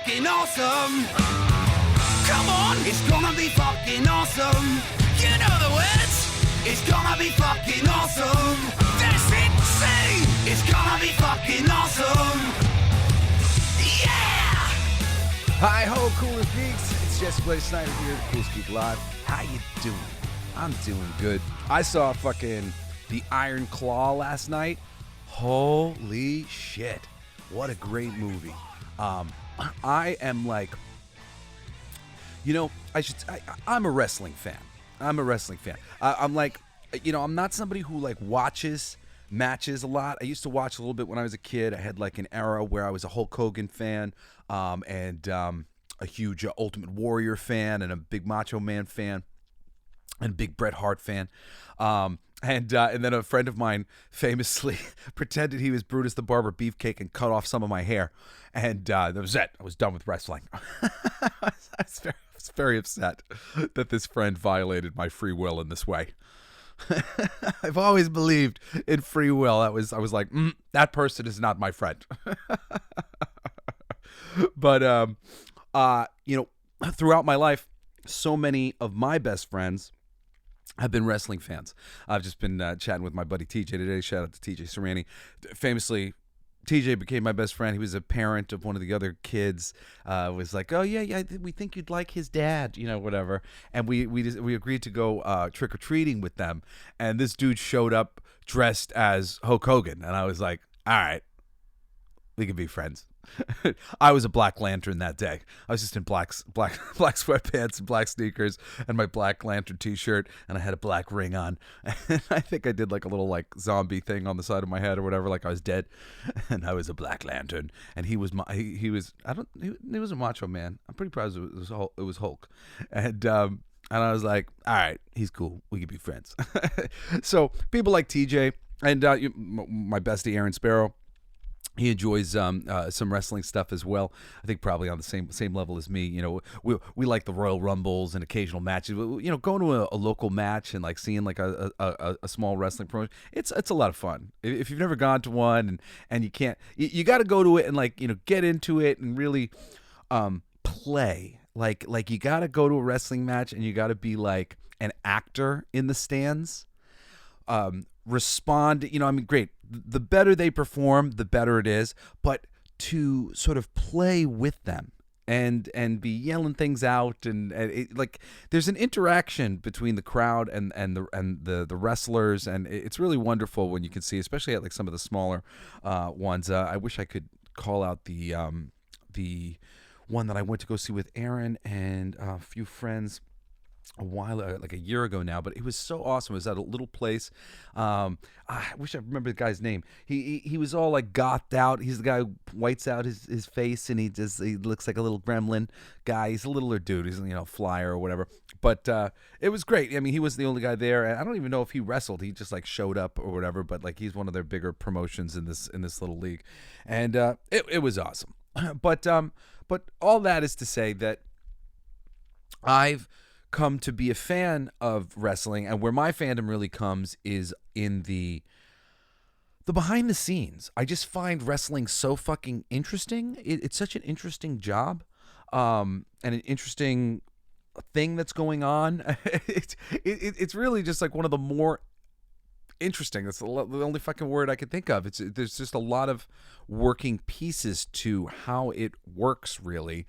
fucking awesome. Come on, it's gonna be fucking awesome. You know the words. It's gonna be fucking awesome. That's it, say. It's gonna be fucking awesome. Yeah! Hi ho, Coolest Geeks. It's Jesse Blaze Snider here at Coolest Geek Live. How you doing? I'm doing good. I saw fucking The Iron Claw last night. Holy shit. What a great movie. I am like, you know, I'm a wrestling fan. I'm like, you know, I'm not somebody who like watches matches a lot. I used to watch a little bit when I was a kid. I had like an era where I was a Hulk Hogan fan, and a huge Ultimate Warrior fan, and a big Macho Man fan, and a big Bret Hart fan. And then a friend of mine famously pretended he was Brutus the Barber Beefcake and cut off some of my hair. And that was it. I was done with wrestling. I was very upset that this friend violated my free will in this way. I've always believed in free will. I was like, that person is not my friend. But, you know, throughout my life, so many of my best friends have been wrestling fans. I've just been chatting with my buddy TJ today. Shout out to TJ Serrani. Famously, TJ became my best friend. He was a parent of one of the other kids. Was like, oh yeah, we think you'd like his dad, you know, whatever. And we agreed to go trick or treating with them. And this dude showed up dressed as Hulk Hogan, and I was like, all right, we can be friends. I was a Black Lantern that day. I was just in black sweatpants and black sneakers and my Black Lantern t-shirt, and I had a black ring on. And I think I did like a little like zombie thing on the side of my head or whatever, like I was dead. And I was a Black Lantern, and he was he was a Macho Man. I'm pretty proud it was Hulk. And I was like, all right, he's cool. We can be friends. So people like TJ and my bestie Aaron Sparrow. He enjoys some wrestling stuff as well. I think probably on the same level as me. You know, we like the Royal Rumbles and occasional matches. You know, going to a local match and like seeing like a small wrestling promotion, it's a lot of fun. If you've never gone to one and you can't, you got to go to it and like, you know, get into it and really play. Like you got to go to a wrestling match and you got to be like an actor in the stands. Respond, you know, I mean, great. The better they perform, the better it is. But to sort of play with them and be yelling things out, and like there's an interaction between the crowd and the wrestlers, and it's really wonderful when you can see, especially at like some of the smaller ones. I wish I could call out the one that I went to go see with Aaron and a few friends a while, like a year ago now, but it was so awesome. It was at a little place. I wish I remember the guy's name. He was all like gothed out. He's the guy who whites out his face, and he looks like a little gremlin guy. He's a littler dude. He's, you know, flyer or whatever. But it was great. I mean, he was the only guy there, and I don't even know if he wrestled. He just like showed up or whatever. But like he's one of their bigger promotions in this little league, and it was awesome. But all that is to say that I've come to be a fan of wrestling, and where my fandom really comes is in the behind the scenes. I just find wrestling so fucking interesting. It's such an interesting job, and an interesting thing that's going on. It's really just like one of the more interesting. That's the only fucking word I could think of. There's just a lot of working pieces to how it works, really,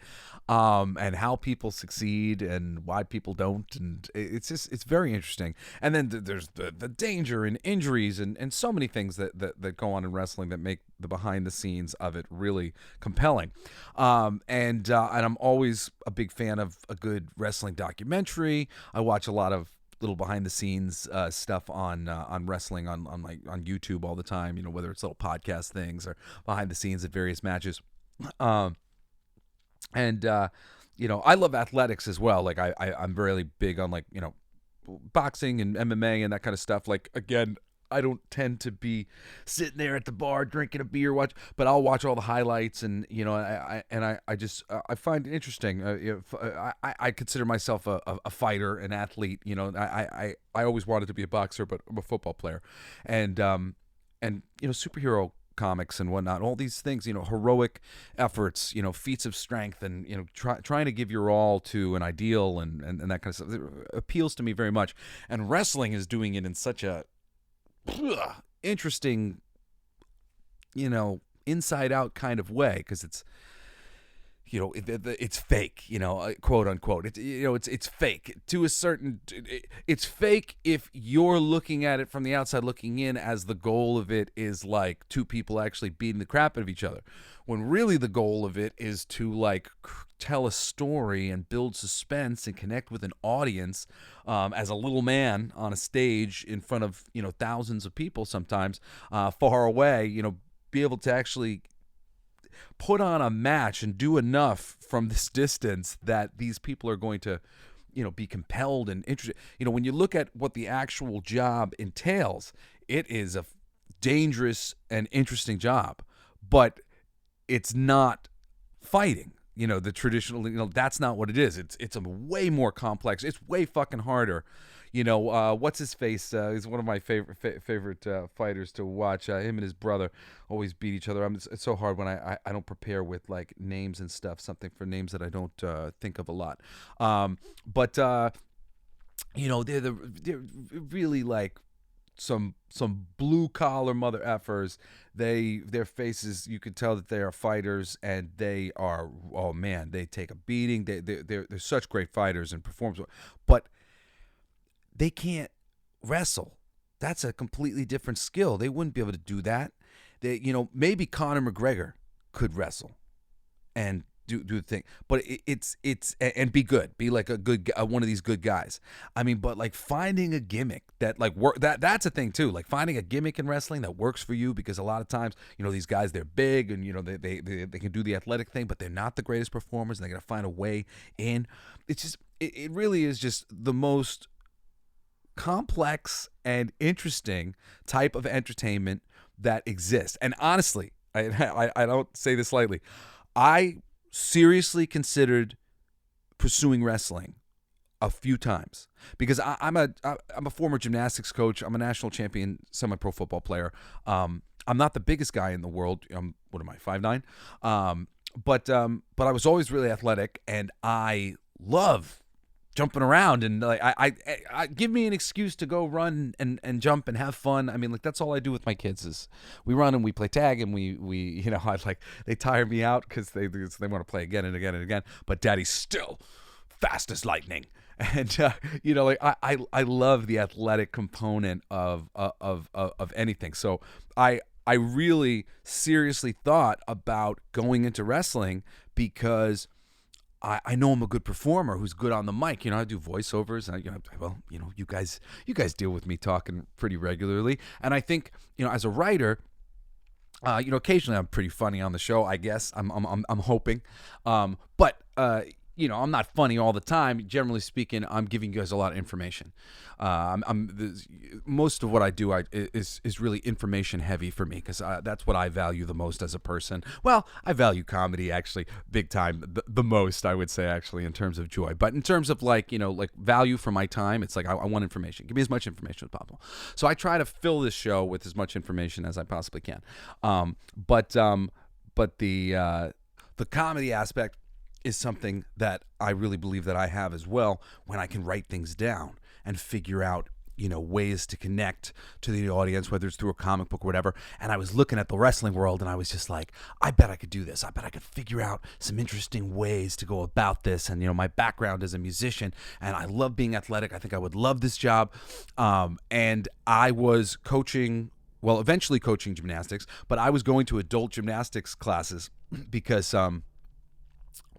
and how people succeed and why people don't, and it's very interesting. And then there's the danger and injuries and so many things that go on in wrestling that make the behind the scenes of it really compelling. And I'm always a big fan of a good wrestling documentary. I watch a lot of little behind the scenes stuff on wrestling on YouTube all the time, you know, whether it's little podcast things or behind the scenes at various matches. And you know, I love athletics as well. Like I'm really big on like, you know, boxing and MMA and that kind of stuff. Like, again, I don't tend to be sitting there at the bar drinking a beer, but I'll watch all the highlights, and you know, I just find it interesting. I consider myself a fighter, an athlete. You know, I always wanted to be a boxer, but I'm a football player, and you know, superhero comics and whatnot, all these things, heroic efforts, feats of strength, and trying to give your all to an ideal and that kind of stuff. It appeals to me very much, and wrestling is doing it in such a interesting, inside out kind of way, because it's it's fake, quote unquote. It's fake to a certain. It's fake if you're looking at it from the outside looking in, as the goal of it is like two people actually beating the crap out of each other, when really the goal of it is to like tell a story and build suspense and connect with an audience, as a little man on a stage in front of thousands of people, sometimes far away. Be able to actually put on a match and do enough from this distance that these people are going to, be compelled and interested. When you look at what the actual job entails, it is a dangerous and interesting job, but it's not fighting. The traditional, that's not what it is. It's a way more complex. It's way fucking harder. What's his face? He's one of my favorite fighters to watch. Him and his brother always beat each other. It's so hard when I don't prepare with like names and stuff. Something for names that I don't think of a lot. But they're really like some blue collar mother effers. Their faces, you could tell that they are fighters, and they are, oh man, they take a beating. They're such great fighters and performers, but they can't wrestle. That's a completely different skill. They wouldn't be able to do that. Maybe Conor McGregor could wrestle and do the thing, but it's and be good, be like a good one of these good guys. But like finding a gimmick that like work, that's a thing too. Like finding a gimmick in wrestling that works for you, because a lot of times these guys, they're big and they can do the athletic thing, but they're not the greatest performers, and they got to find a way in. It's just it really is just the most complex and interesting type of entertainment that exists. And honestly, I don't say this lightly, I seriously considered pursuing wrestling a few times, because I'm a former gymnastics coach. I'm a national champion semi-pro football player. I'm not the biggest guy in the world. What am I, 5'9"? But I was always really athletic, and I love jumping around, and like I give me an excuse to go run and jump and have fun. That's all I do with my kids is we run and we play tag, and we they tire me out because they want to play again and again and again. But Daddy's still fast as lightning, and I love the athletic component of anything. So I really seriously thought about going into wrestling, because I know I'm a good performer who's good on the mic. I do voiceovers, and you guys deal with me talking pretty regularly. And I think, as a writer, occasionally I'm pretty funny on the show, I guess. I'm hoping. But I'm not funny all the time. Generally speaking, I'm giving you guys a lot of information. Most of what I do is really information heavy for me, because that's what I value the most as a person. Well, I value comedy actually big time, the most, I would say, actually, in terms of joy. But in terms of like value for my time, it's like I want information. Give me as much information as possible. So I try to fill this show with as much information as I possibly can. But the comedy aspect is something that I really believe that I have as well, when I can write things down and figure out, ways to connect to the audience, whether it's through a comic book or whatever. And I was looking at the wrestling world, and I was just like, I bet I could do this. I bet I could figure out some interesting ways to go about this. And, my background as a musician, and I love being athletic. I think I would love this job. And I was eventually coaching gymnastics, but I was going to adult gymnastics classes because,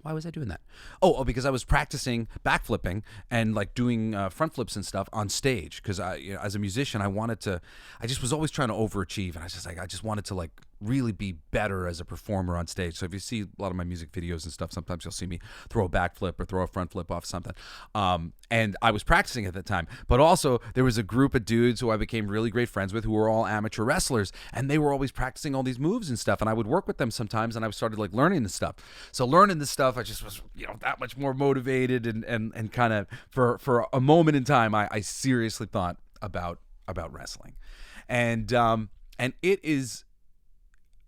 why was I doing that? Oh, because I was practicing backflipping and like doing front flips and stuff on stage. Because as a musician, I just was always trying to overachieve, and I just wanted to like really be better as a performer on stage. So if you see a lot of my music videos and stuff, sometimes you'll see me throw a backflip or throw a front flip off something. And I was practicing at the time, but also there was a group of dudes who I became really great friends with, who were all amateur wrestlers, and they were always practicing all these moves and stuff. And I would work with them sometimes, and I started like learning this stuff. So learning this stuff, I just was that much more motivated, and kind of for a moment in time, I seriously thought about wrestling, and it is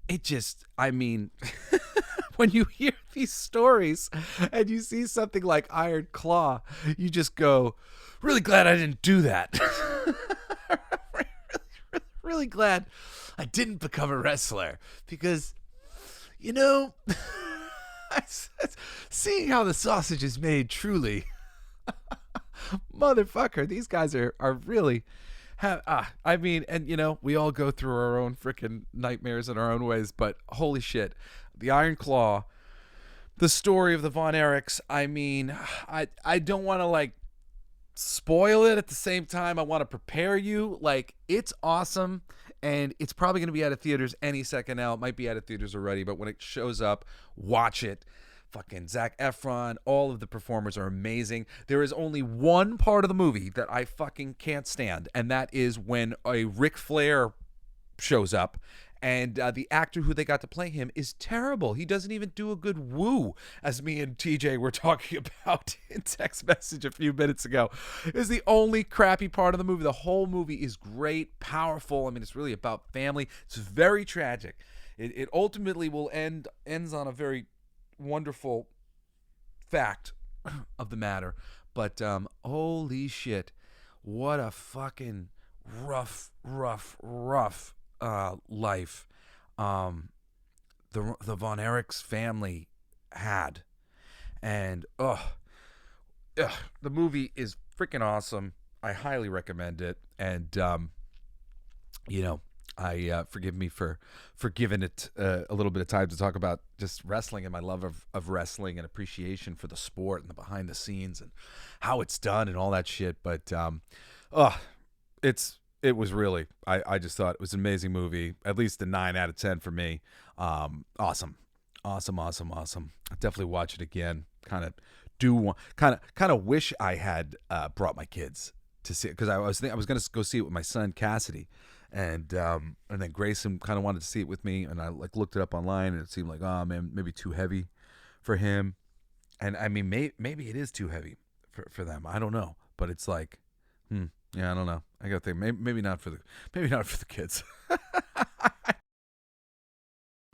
it just, I mean, when you hear these stories and you see something like Iron Claw, you just go, really glad I didn't do that. Really glad I didn't become a wrestler, because, you know, seeing how the sausage is made, truly, motherfucker, these guys are really I mean, and you know, we all go through our own freaking nightmares in our own ways, but holy shit, the Iron Claw, the story of the Von Erichs. I mean, I don't want to like spoil it. At the same time, I want to prepare you. Like, it's awesome, and it's probably going to be out of theaters any second now. It might be out of theaters already, but when it shows up, watch it. Fucking Zac Efron, all of the performers are amazing. There is only one part of the movie that I fucking can't stand, and that is when a Ric Flair shows up, and the actor who they got to play him is terrible. He doesn't even do a good woo, as me and TJ were talking about in text message a few minutes ago. Is the only crappy part of the movie. The whole movie is great, powerful. I mean, it's really about family. It's very tragic. It ultimately will ends on a very wonderful fact of the matter, but holy shit, what a fucking rough life the Von Erichs family had. And the movie is freaking awesome. I highly recommend it. And you know, I forgive me for giving it a little bit of time to talk about just wrestling and my love of wrestling and appreciation for the sport and the behind the scenes and how it's done and all that shit. But it was really, I just thought it was an amazing movie. At least a 9 out of 10 for me. Awesome. I definitely watch it again. Kind of wish I had brought my kids to see it, because I was going to go see it with my son Cassidy. And then Grayson kind of wanted to see it with me, and I like looked it up online, and it seemed like, oh man, maybe too heavy for him. And I mean, maybe it is too heavy for them. I don't know, but it's like, yeah, I don't know. I gotta think, maybe not for the kids.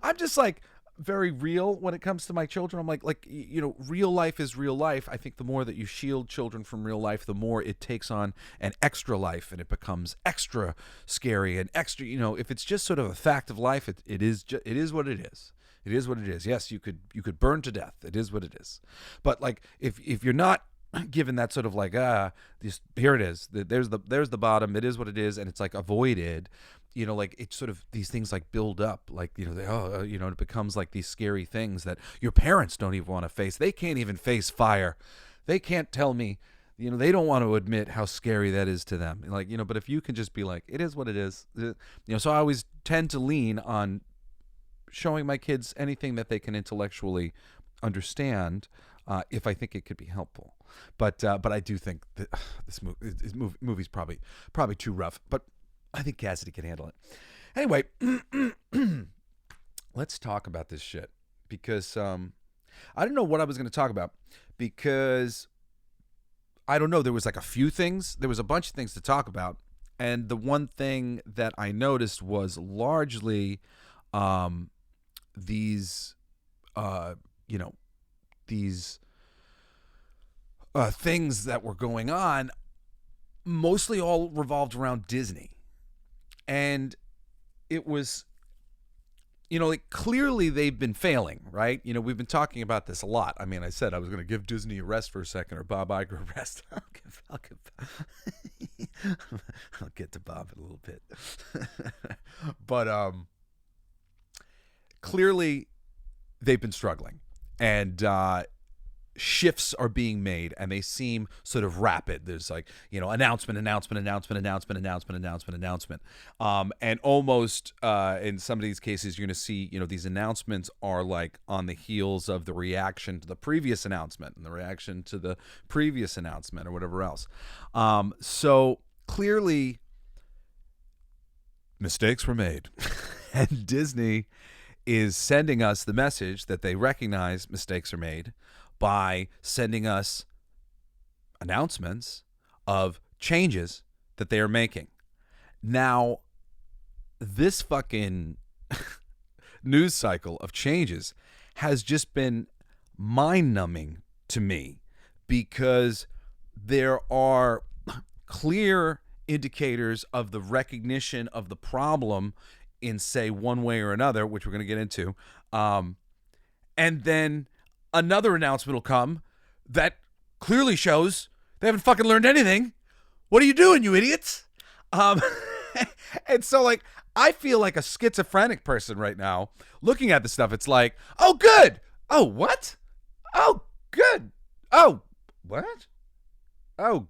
I'm just like very real when it comes to my children. I'm like, you know, real life is real life. I think the more that you shield children from real life, the more it takes on an extra life, and it becomes extra scary and extra, you know. If it's just sort of a fact of life, it is what it is. It is what it is. Yes, you could burn to death. It is what it is. But like, if you're not given that sort of like, here it is, there's the bottom, it is what it is, and it's like avoided, you know, like it's sort of these things like build up, like, you know, you know, it becomes like these scary things that your parents don't even want to face. They can't even face fire. They can't tell me, you know, they don't want to admit how scary that is to them. Like, you know, but if you can just be like, it is what it is, you know. So I always tend to lean on showing my kids anything that they can intellectually understand, if I think it could be helpful. But I do think that this movie's probably too rough. But I think Cassidy can handle it. Anyway, let's talk about this shit, because I didn't know what I was going to talk about, because I don't know. There was like a few things. There was a bunch of things to talk about, and the one thing that I noticed was largely these things that were going on, mostly all revolved around Disney. And it was, you know, like, clearly they've been failing, right? You know, we've been talking about this a lot. I mean, I said I was going to give Disney a rest for a second, or Bob Iger a rest. I'll get to Bob in a little bit. But clearly they've been struggling, and shifts are being made, and they seem sort of rapid. There's like, you know, announcement, and almost in some of these cases, you're going to see, you know, these announcements are like on the heels of the reaction to the previous announcement, and the reaction to the previous announcement, or whatever else. So clearly mistakes were made, and Disney is sending us the message that they recognize mistakes are made by sending us announcements of changes that they are making. Now, this fucking news cycle of changes has just been mind-numbing to me, because there are clear indicators of the recognition of the problem in, say, one way or another, which we're going to get into. And then another announcement will come that clearly shows they haven't fucking learned anything. What are you doing, you idiots? And so, like, I feel like a schizophrenic person right now looking at this stuff. It's like, oh, good. Oh, what? Oh, good. Oh, what? Oh,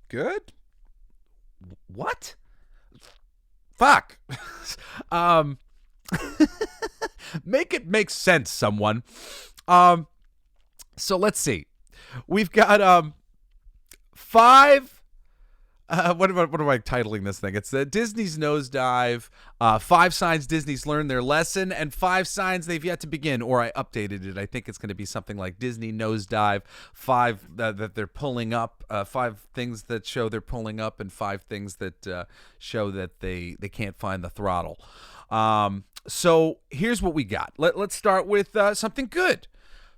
good. What? Fuck. Make it make sense, someone. So let's see. We've got 5. What am I titling this thing? It's Disney's Nosedive, 5 signs Disney's learned their lesson, and 5 signs they've yet to begin. Or I updated it. I think it's going to be something like Disney Nosedive, 5 that they're pulling up, 5 things that show they're pulling up, and 5 things that show that they can't find the throttle. So here's what we got. Let's start with something good.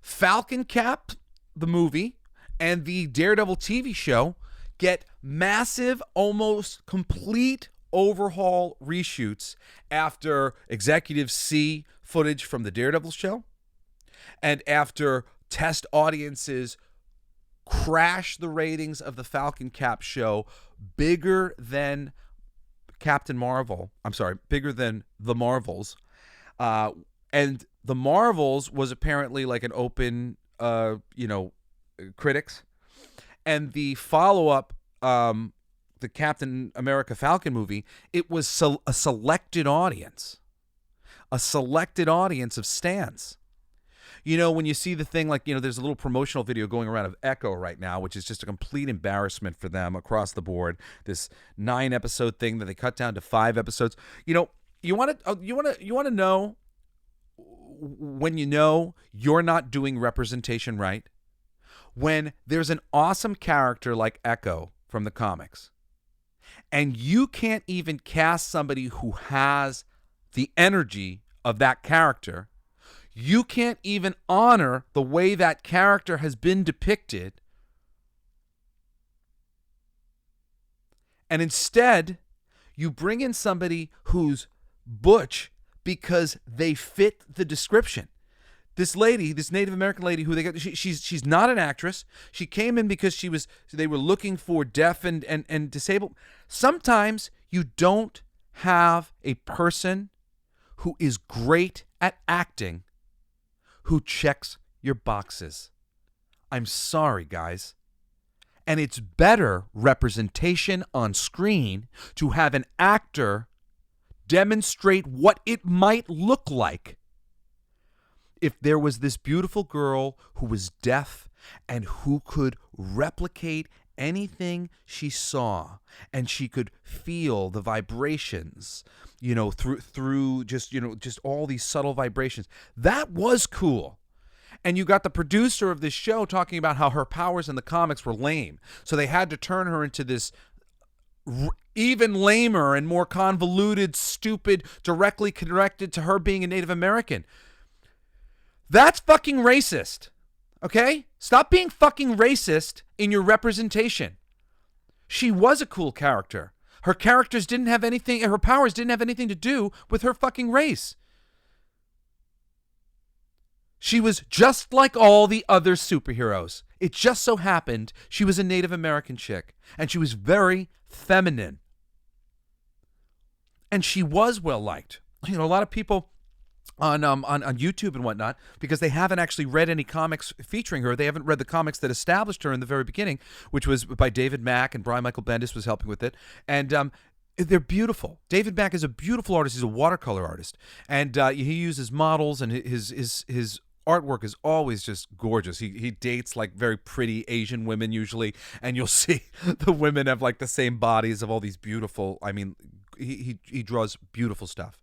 Falcon Cap, the movie, and the Daredevil TV show get massive, almost complete overhaul reshoots after executives see footage from the Daredevil show, and after test audiences crash the ratings of the Falcon Cap show bigger than Captain Marvel. I'm sorry, bigger than The Marvels. And The Marvels was apparently like an open, critics. And the follow-up, the Captain America Falcon movie, it was a selected audience. A selected audience of stans. You know, when you see the thing, like, there's a little promotional video going around of Echo right now, which is just a complete embarrassment for them across the board. This 9-episode thing that they cut down to 5 episodes. You want to know when you know you're not doing representation right? When there's an awesome character like Echo from the comics, and you can't even cast somebody who has the energy of that character, you can't even honor the way that character has been depicted, and instead you bring in somebody who's butch because they fit the description. This lady, this Native American lady who they got, she's not an actress. She came in because they were looking for deaf and disabled. Sometimes you don't have a person who is great at acting who checks your boxes. I'm sorry, guys. And it's better representation on screen to have an actor demonstrate what it might look like if there was this beautiful girl who was deaf and who could replicate anything she saw, and she could feel the vibrations, through just all these subtle vibrations. That was cool. And you got the producer of this show talking about how her powers in the comics were lame, so they had to turn her into this even lamer and more convoluted, stupid, directly connected to her being a Native American. That's fucking racist, okay? Stop being fucking racist in your representation. She was a cool character. Her powers didn't have anything to do with her fucking race. She was just like all the other superheroes. It just so happened she was a Native American chick, and she was very feminine. And she was well liked. A lot of people on YouTube and whatnot, because they haven't actually read any comics featuring her. They haven't read the comics that established her in the very beginning, which was by David Mack, and Brian Michael Bendis was helping with it. And they're beautiful. David Mack is a beautiful artist. He's a watercolor artist, and he uses models, and his artwork is always just gorgeous. He dates like very pretty Asian women usually, and you'll see the women have like the same bodies of all these beautiful. I mean, he draws beautiful stuff.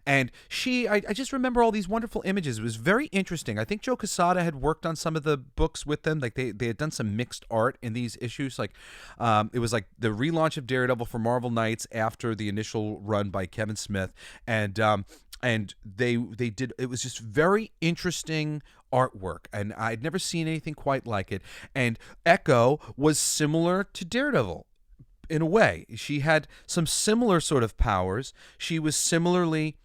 And I just remember all these wonderful images. It was very interesting. I think Joe Quesada had worked on some of the books with them. Like they had done some mixed art in these issues. Like it was like the relaunch of Daredevil for Marvel Knights after the initial run by Kevin Smith. And and they did, it was just very interesting artwork, and I'd never seen anything quite like it. And Echo was similar to Daredevil in a way. She had some similar sort of powers. She was similarly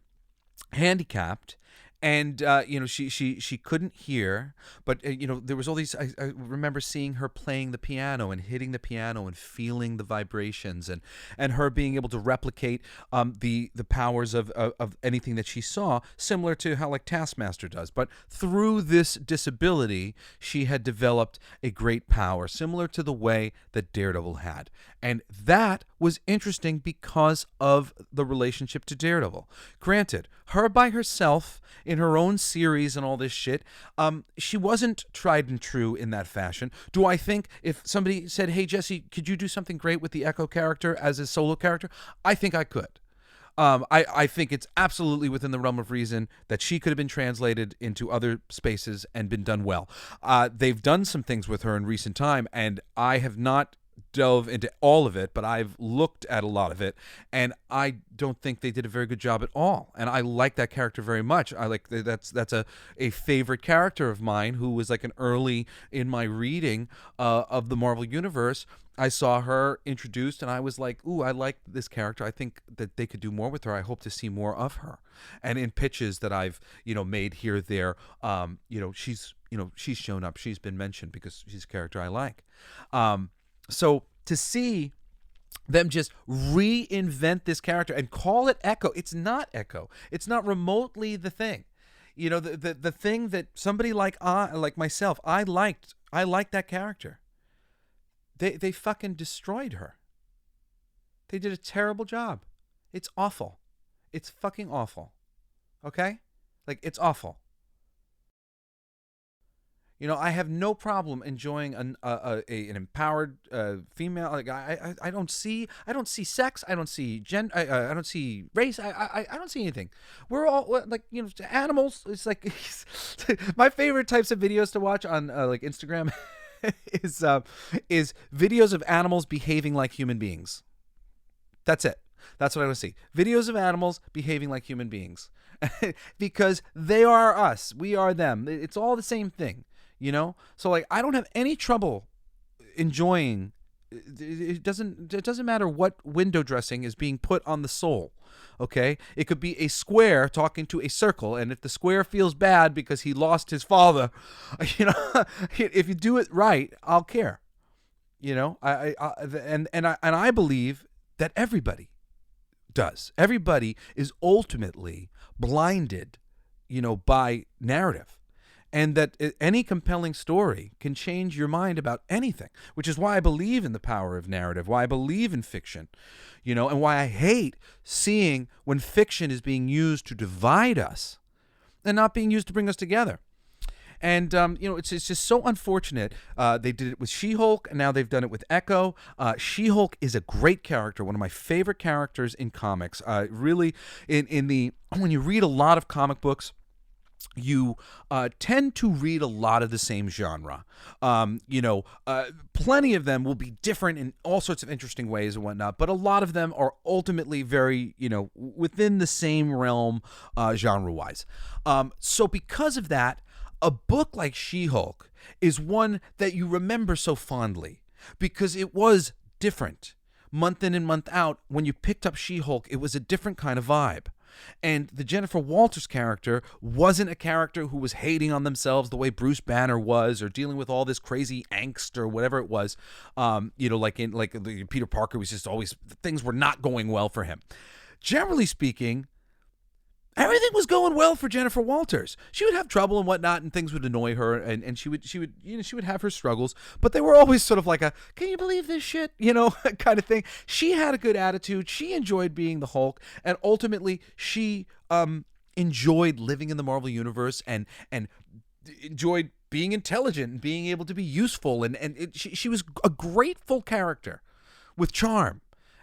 handicapped, and she couldn't hear, but there was all these, I remember seeing her playing the piano and hitting the piano and feeling the vibrations, and her being able to replicate the powers of anything that she saw, similar to how like Taskmaster does. But through this disability, she had developed a great power similar to the way that Daredevil had, and that was interesting because of the relationship to Daredevil. Granted, her by herself in her own series and all this shit, she wasn't tried and true in that fashion. Do I think if somebody said, hey, Jesse, could you do something great with the Echo character as a solo character? I think I could. I think it's absolutely within the realm of reason that she could have been translated into other spaces and been done well. They've done some things with her in recent time, and I have not dove into all of it, but I've looked at a lot of it, and I don't think they did a very good job at all. And I like that character very much. I like that's a favorite character of mine, who was like an early in my reading of the Marvel Universe. I saw her introduced, and I was like, ooh, I like this character. I think that they could do more with her. I hope to see more of her. And in pitches that I've made here or there, she's shown up. She's been mentioned because she's a character I like. So to see them just reinvent this character and call it Echo, it's not Echo. It's not remotely the thing. The thing that somebody like myself, I liked that character. They fucking destroyed her. They did a terrible job. It's awful. It's fucking awful. Okay? Like, it's awful. I have no problem enjoying an empowered female. Like I don't see sex. I don't see I don't see race. I don't see anything. We're all like animals. It's like my favorite types of videos to watch on like Instagram is videos of animals behaving like human beings. That's it. That's what I want to see. Videos of animals behaving like human beings, because they are us. We are them. It's all the same thing. So like I don't have any trouble enjoying. It doesn't matter what window dressing is being put on the soul. Okay, it could be a square talking to a circle, and if the square feels bad because he lost his father, if you do it right, I'll care. I believe that everybody does. Everybody is ultimately blinded, by narrative. And that any compelling story can change your mind about anything, which is why I believe in the power of narrative, why I believe in fiction, and why I hate seeing when fiction is being used to divide us and not being used to bring us together. And, it's just so unfortunate. They did it with She-Hulk, and now they've done it with Echo. She-Hulk is a great character, one of my favorite characters in comics. Really, when you read a lot of comic books, you tend to read a lot of the same genre. Plenty of them will be different in all sorts of interesting ways and whatnot, but a lot of them are ultimately very, within the same realm genre-wise. So because of that, a book like She-Hulk is one that you remember so fondly because it was different. Month in and month out, when you picked up She-Hulk, it was a different kind of vibe. And the Jennifer Walters character wasn't a character who was hating on themselves the way Bruce Banner was, or dealing with all this crazy angst or whatever it was. Peter Parker was just always, things were not going well for him. Generally speaking, everything was going well for Jennifer Walters. She would have trouble and whatnot, and things would annoy her, and she would have her struggles, but they were always sort of like a, can you believe this shit, kind of thing. She had a good attitude. She enjoyed being the Hulk, and ultimately she enjoyed living in the Marvel Universe and enjoyed being intelligent and being able to be useful, and she was a grateful character with charm.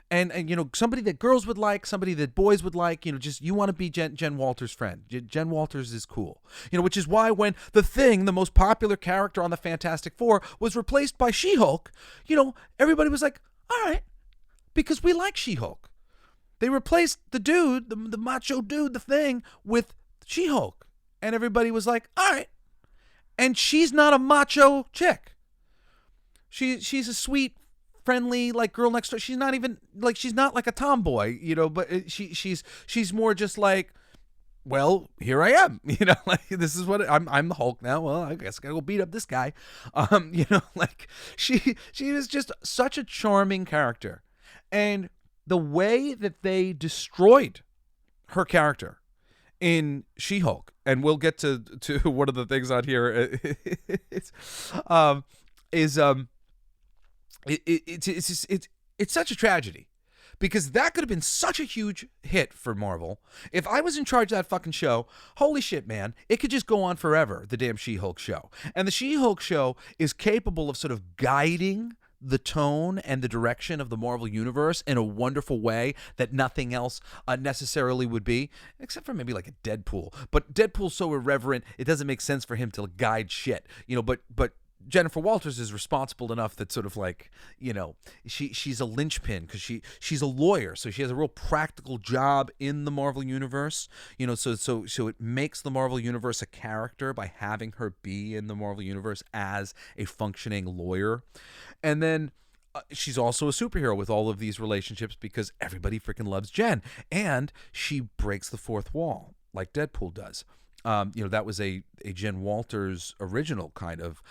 And somebody that girls would like, somebody that boys would like, just you want to be Jen Walters' friend. Jen Walters is cool. Which is why when The Thing, the most popular character on the Fantastic Four, was replaced by She-Hulk, everybody was like, all right, because we like She-Hulk. They replaced the dude, the macho dude, the Thing, with She-Hulk. And everybody was like, all right. And she's not a macho chick. She's a sweet, friendly, like, girl next door. She's not even, like, she's not like a tomboy, you know, but she's more just like, well, here I am, you know, like, this is what I'm the Hulk now. Well, I guess I gotta go beat up this guy. You know, like, she is just such a charming character. And the way that they destroyed her character in She-Hulk, and we'll get to one of the things on here, it's such a tragedy, because that could have been such a huge hit for Marvel. If I was in charge of that fucking show, holy shit, man, it could just go on forever, the damn She-Hulk show. And the She-Hulk show is capable of sort of guiding the tone and the direction of the Marvel Universe in a wonderful way that nothing else necessarily would be, except for maybe like a Deadpool. But Deadpool's so irreverent, it doesn't make sense for him to guide shit, you know, but Jennifer Walters is responsible enough that sort of like, you know, she's a linchpin because she's a lawyer, so she has a real practical job in the Marvel Universe, you know, so it makes the Marvel Universe a character by having her be in the Marvel Universe as a functioning lawyer. And then she's also a superhero with all of these relationships because everybody freaking loves Jen, and she breaks the fourth wall like Deadpool does. You know, that was a Jen Walters original kind of,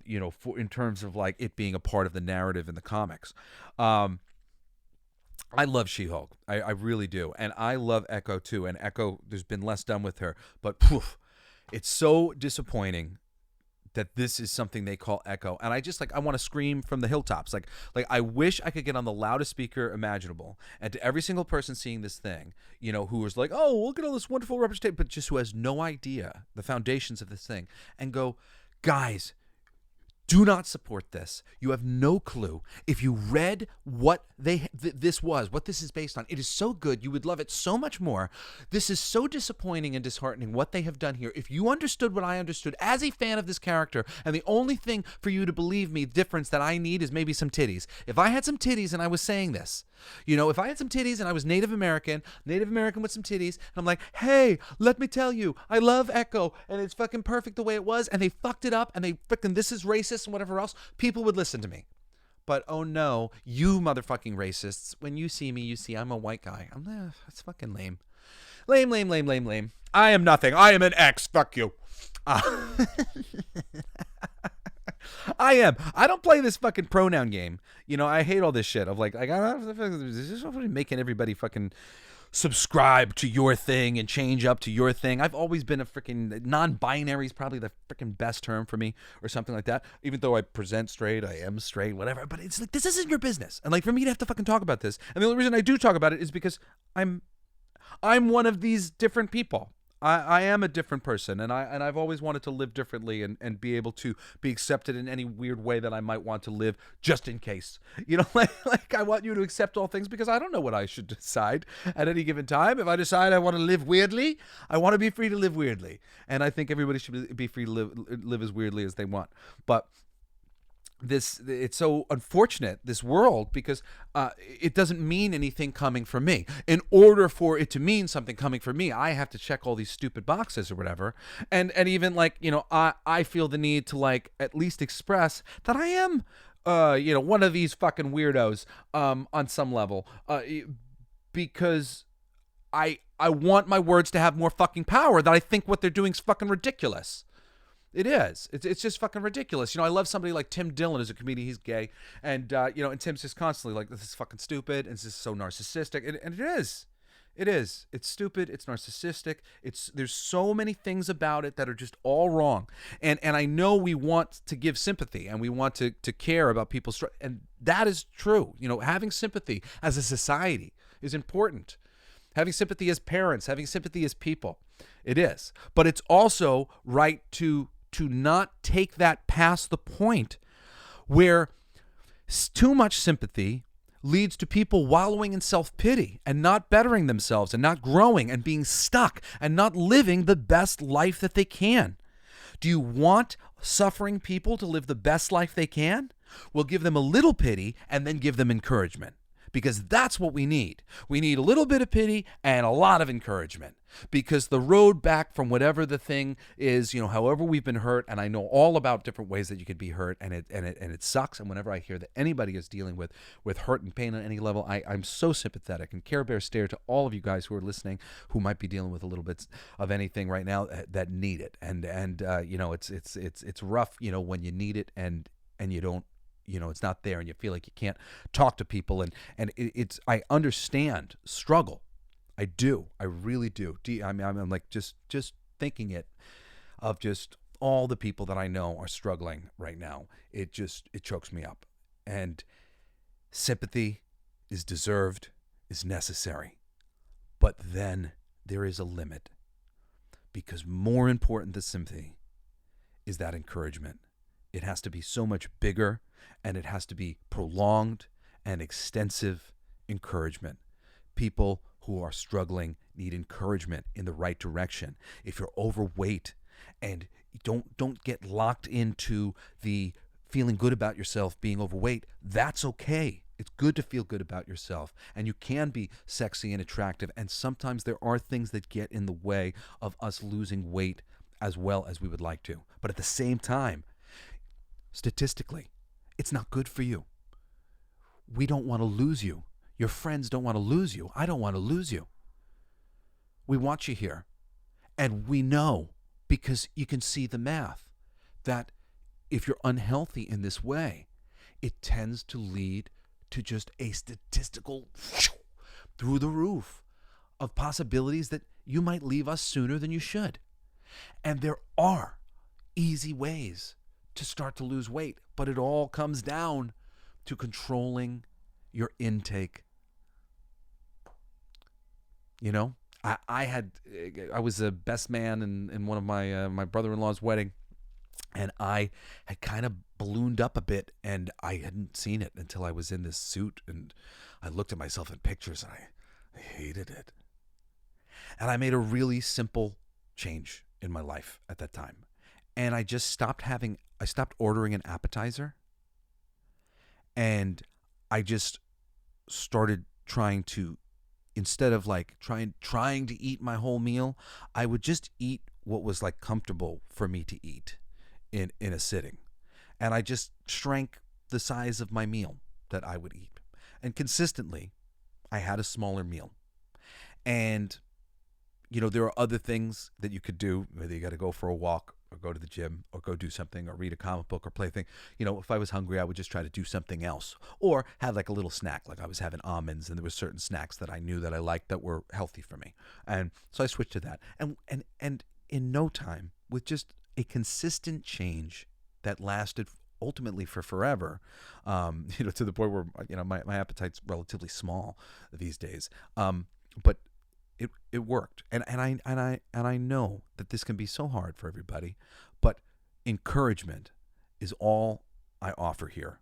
you know, in terms of like it being a part of the narrative in the comics. I love She-Hulk. I really do. And I love Echo too. And Echo, there's been less done with her, but poof, it's so disappointing that this is something they call Echo. And I just like, I want to scream from the hilltops. Like I wish I could get on the loudest speaker imaginable, and to every single person seeing this thing, you know, who was like, oh, look at all this wonderful representation, but just who has no idea the foundations of this thing, and go, guys, do not support this. You have no clue. If you read what this was, what this is based on, it is so good. You would love it so much more. This is so disappointing and disheartening what they have done here. If you understood what I understood as a fan of this character, and the only thing for you to believe me, difference that I need is maybe some titties. If I had some titties and I was saying this, you know, if I had some titties and I was Native American with some titties, and I'm like, hey, let me tell you, I love Echo, and it's fucking perfect the way it was, and they fucked it up, and they freaking, this is racist and whatever else, people would listen to me. But oh no, you motherfucking racists, when you see me, you see I'm a white guy. That's fucking lame. Lame. I am nothing. I am an X. Fuck you. I am. I don't play this fucking pronoun game. You know, I hate all this shit of like I this making everybody fucking subscribe to your thing and change up to your thing. I've always been a freaking non-binary is probably the freaking best term for me, or something like that. Even though I present straight, I am straight, whatever. But it's like, this isn't your business. And like for me to have to fucking talk about this, and the only reason I do talk about it is because I'm one of these different people. I am a different person, and I've always wanted to live differently and be able to be accepted in any weird way that I might want to live, just in case. You know, like I want you to accept all things because I don't know what I should decide at any given time. If I decide I want to live weirdly, I want to be free to live weirdly, and I think everybody should be free to live as weirdly as they want. But it's so unfortunate, this world, because it doesn't mean anything coming from me. In order for it to mean something coming from me, I have to check all these stupid boxes or whatever. And even like, you know, I feel the need to like at least express that I am you know, one of these fucking weirdos on some level, because I want my words to have more fucking power, that I think what they're doing is fucking ridiculous. It is. It's just fucking ridiculous. You know, I love somebody like Tim Dillon as a comedian. He's gay. And, you know, and Tim's just constantly like, this is fucking stupid. And this is so narcissistic. And it is. It is. It's stupid. It's narcissistic. There's so many things about it that are just all wrong. And I know we want to give sympathy, and we want to care about people's, and that is true. You know, having sympathy as a society is important. Having sympathy as parents, having sympathy as people. It is. But it's also right to not take that past the point where too much sympathy leads to people wallowing in self-pity and not bettering themselves and not growing and being stuck and not living the best life that they can. Do you want suffering people to live the best life they can? Well, give them a little pity and then give them encouragement. because that's what we need. We need a little bit of pity and a lot of encouragement, because the road back from whatever the thing is, however we've been hurt, and I know all about different ways that you could be hurt, and it sucks. And whenever I hear that anybody is dealing with hurt and pain on any level, I'm so sympathetic and Care Bear stare to all of you guys who are listening who might be dealing with a little bit of anything right now that need it. And it's rough, when you need it and you don't. It's not there, and you feel like you can't talk to people, and I understand struggle. I do. I really do. I'm like just thinking of just all the people that I know are struggling right now. It chokes me up. And sympathy is deserved, is necessary. But then there is a limit, because more important than sympathy is that encouragement. It has to be so much bigger, and it has to be prolonged and extensive encouragement. People who are struggling need encouragement in the right direction. If you're overweight, and don't get locked into the feeling good about yourself being overweight, that's okay. It's good to feel good about yourself, and you can be sexy and attractive, and sometimes there are things that get in the way of us losing weight as well as we would like to. But at the same time, statistically, it's not good for you. We don't want to lose you. Your friends don't want to lose you. I don't want to lose you. We want you here. And we know, because you can see the math, that if you're unhealthy in this way, it tends to lead to just a statistical through the roof of possibilities that you might leave us sooner than you should. And there are easy ways to start to lose weight, but it all comes down to controlling your intake. I was a best man in one of my brother-in-law's wedding, and I had kind of ballooned up a bit, and I hadn't seen it until I was in this suit, and I looked at myself in pictures, and I hated it. And I made a really simple change in my life at that time. And I just stopped ordering an appetizer, and I just started trying to, instead of like trying to eat my whole meal, I would just eat what was like comfortable for me to eat in a sitting. And I just shrank the size of my meal that I would eat. And consistently, I had a smaller meal. And, there are other things that you could do. Whether you got to go for a walk, or go to the gym, or go do something, or read a comic book, or play a thing. If I was hungry, I would just try to do something else, or have like a little snack. Like I was having almonds, and there were certain snacks that I knew that I liked that were healthy for me, and so I switched to that. And in no time, with just a consistent change that lasted ultimately for forever, to the point where my appetite's relatively small these days, but it worked, and I know that this can be so hard for everybody, but encouragement is all I offer here.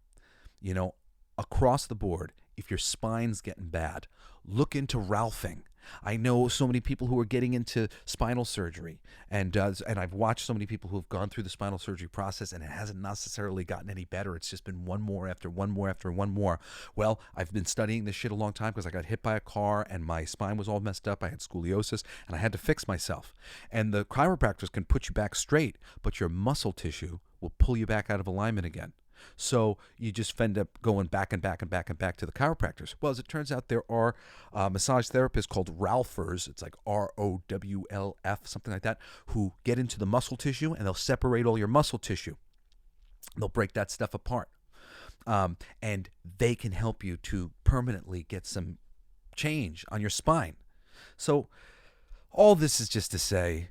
Across the board, if your spine's getting bad, look into Ralphing. I know so many people who are getting into spinal surgery, and I've watched so many people who have gone through the spinal surgery process, and it hasn't necessarily gotten any better. It's just been one more after one more after one more. Well, I've been studying this shit a long time because I got hit by a car and my spine was all messed up. I had scoliosis, and I had to fix myself. And the chiropractors can put you back straight, but your muscle tissue will pull you back out of alignment again. So you just end up going back and back and back and back to the chiropractors. Well, as it turns out, there are massage therapists called Ralphers. It's like ROWLF, something like that, who get into the muscle tissue, and they'll separate all your muscle tissue. They'll break that stuff apart. And they can help you to permanently get some change on your spine. So all this is just to say,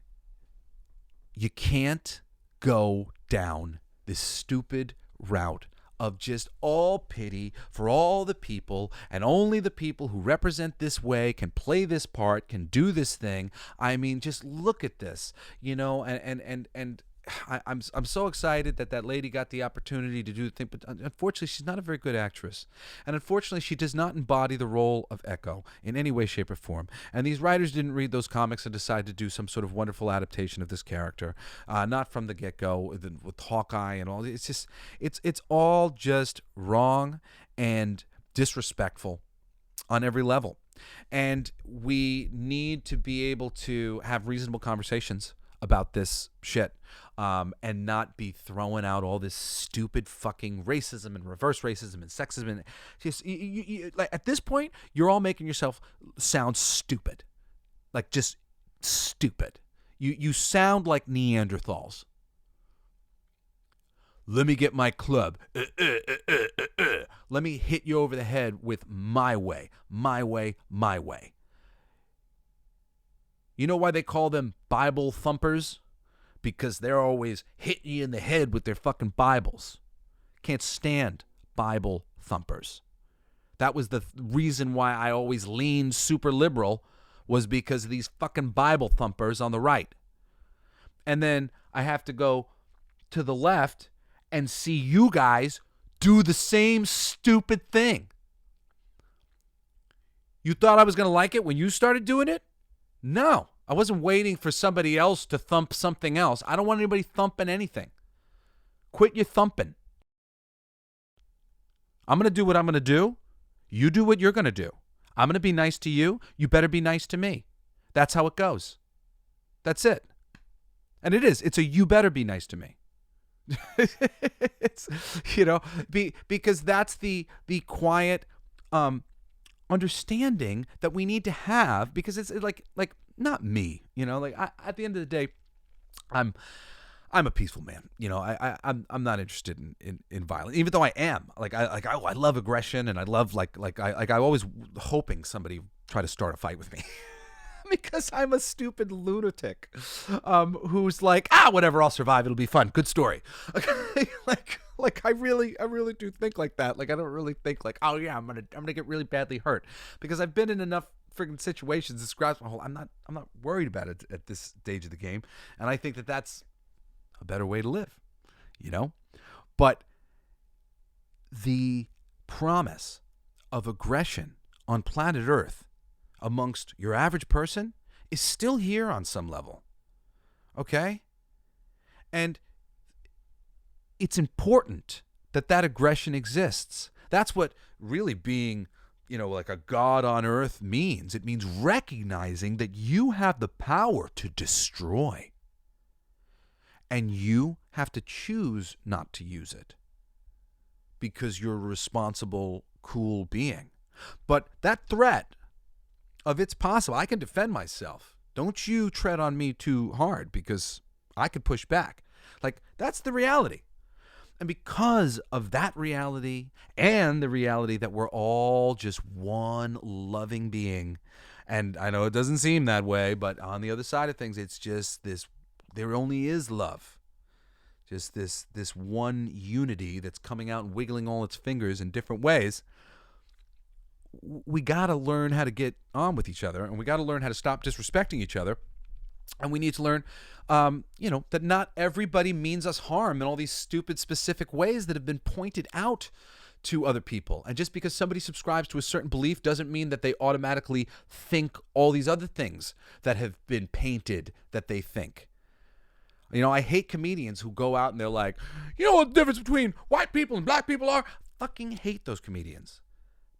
you can't go down this stupid route of just all pity for all the people, and only the people who represent this way can play this part, can do this thing. I mean, just look at this, and I'm so excited that lady got the opportunity to do the thing, but unfortunately she's not a very good actress, and unfortunately she does not embody the role of Echo in any way, shape, or form. And these writers didn't read those comics and decide to do some sort of wonderful adaptation of this character, not from the get-go with Hawkeye and all. It's all just wrong and disrespectful. on every level. And we need to be able to have reasonable conversations about this shit, and not be throwing out all this stupid fucking racism and reverse racism and sexism. And just, like, at this point, you're all making yourself sound stupid. Like, just stupid. You sound like Neanderthals. Let me get my club. Let me hit you over the head with my way, my way, my way. You know why they call them Bible thumpers? Because they're always hitting you in the head with their fucking Bibles. Can't stand Bible thumpers. That was the reason why I always leaned super liberal, was because of these fucking Bible thumpers on the right. And then I have to go to the left and see you guys do the same stupid thing. You thought I was going to like it when you started doing it? No, I wasn't waiting for somebody else to thump something else. I don't want anybody thumping anything. Quit your thumping. I'm going to do what I'm going to do. You do what you're going to do. I'm going to be nice to you. You better be nice to me. That's how it goes. That's it. And it is. It's a you better be nice to me. It's, because that's the quiet understanding that we need to have, because it's like not me, at the end of the day, I'm a peaceful man. I'm not interested in violence, even though I am. I love aggression, and I love I always hoping somebody try to start a fight with me. Because I'm a stupid lunatic who's like, whatever, I'll survive. It'll be fun. Good story. I really do think like that. I don't really think oh yeah, I'm gonna get really badly hurt, because I've been in enough freaking situations that scratch my whole. I'm not worried about it at this stage of the game, and I think that that's a better way to live, But the promise of aggression on planet Earth amongst your average person is still here on some level. Okay? And it's important that aggression exists. That's what really being, like a God on earth means. It means recognizing that you have the power to destroy. And you have to choose not to use it, because you're a responsible, cool being. But that threat of it's possible, I can defend myself. Don't you tread on me too hard, because I could push back. That's the reality. And because of that reality, and the reality that we're all just one loving being, and I know it doesn't seem that way, but on the other side of things, it's just this, there only is love. Just this one unity that's coming out and wiggling all its fingers in different ways. We got to learn how to get on with each other, and we got to learn how to stop disrespecting each other. And we need to learn, that not everybody means us harm in all these stupid specific ways that have been pointed out to other people. And just because somebody subscribes to a certain belief doesn't mean that they automatically think all these other things that have been painted that they think. I hate comedians who go out and they're like, what the difference between white people and black people are? Fucking hate those comedians.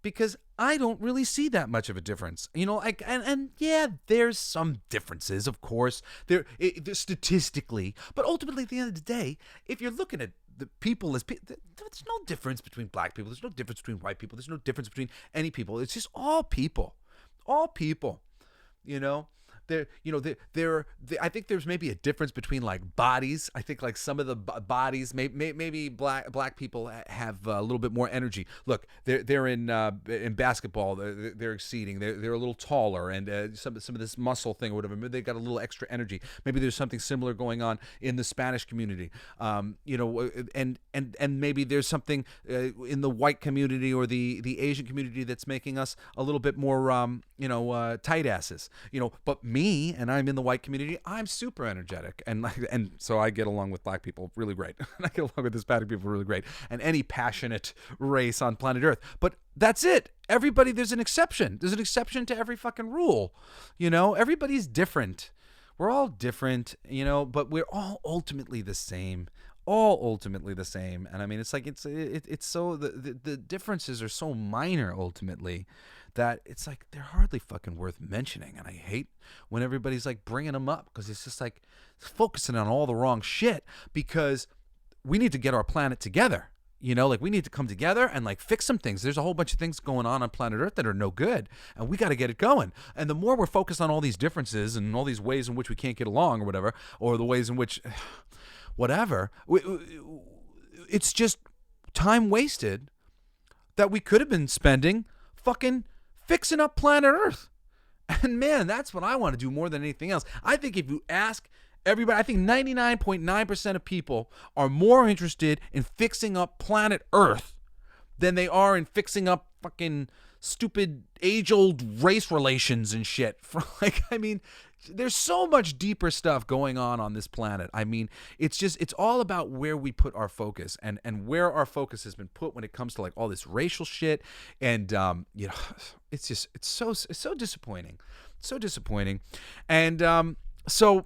Because I don't really see that much of a difference, and yeah, there's some differences, of course, there statistically, but ultimately, at the end of the day, if you're looking at the people as there's no difference between black people, there's no difference between white people, there's no difference between any people. It's just all people, I think there's maybe a difference between bodies. I think some of the bodies, maybe black people have a little bit more energy. Look, they're in basketball, they're exceeding. They're a little taller, and some of this muscle thing or whatever. Maybe they got a little extra energy. Maybe there's something similar going on in the Spanish community. And maybe there's something in the white community or the Asian community that's making us a little bit more tight asses. But me, and I'm in the white community, I'm super energetic, and so I get along with black people really great, and I get along with Hispanic people really great, and any passionate race on planet Earth. But that's it. Everybody, there's an exception. There's an exception to every fucking rule. Everybody's different. We're all different, but we're all ultimately the same. And I mean, it's so the differences are so minor ultimately that it's like they're hardly fucking worth mentioning. And I hate when everybody's like bringing them up, because it's just like focusing on all the wrong shit, because we need to get our planet together. You know, like we need to come together and like fix some things. There's a whole bunch of things going on planet Earth that are no good, and we got to get it going. And the more we're focused on all these differences and all these ways in which we can't get along or whatever, or the ways in which whatever, it's just time wasted that we could have been spending fucking fixing up planet Earth. And man, that's what I want to do more than anything else. I think if you ask everybody, I think 99.9% of people are more interested in fixing up planet Earth than they are in fixing up fucking stupid age-old race relations and shit. Like, I mean, there's so much deeper stuff going on this planet. I mean, it's all about where we put our focus and where our focus has been put when it comes to like all this racial shit. And, you know, it's so disappointing. So disappointing. And, so,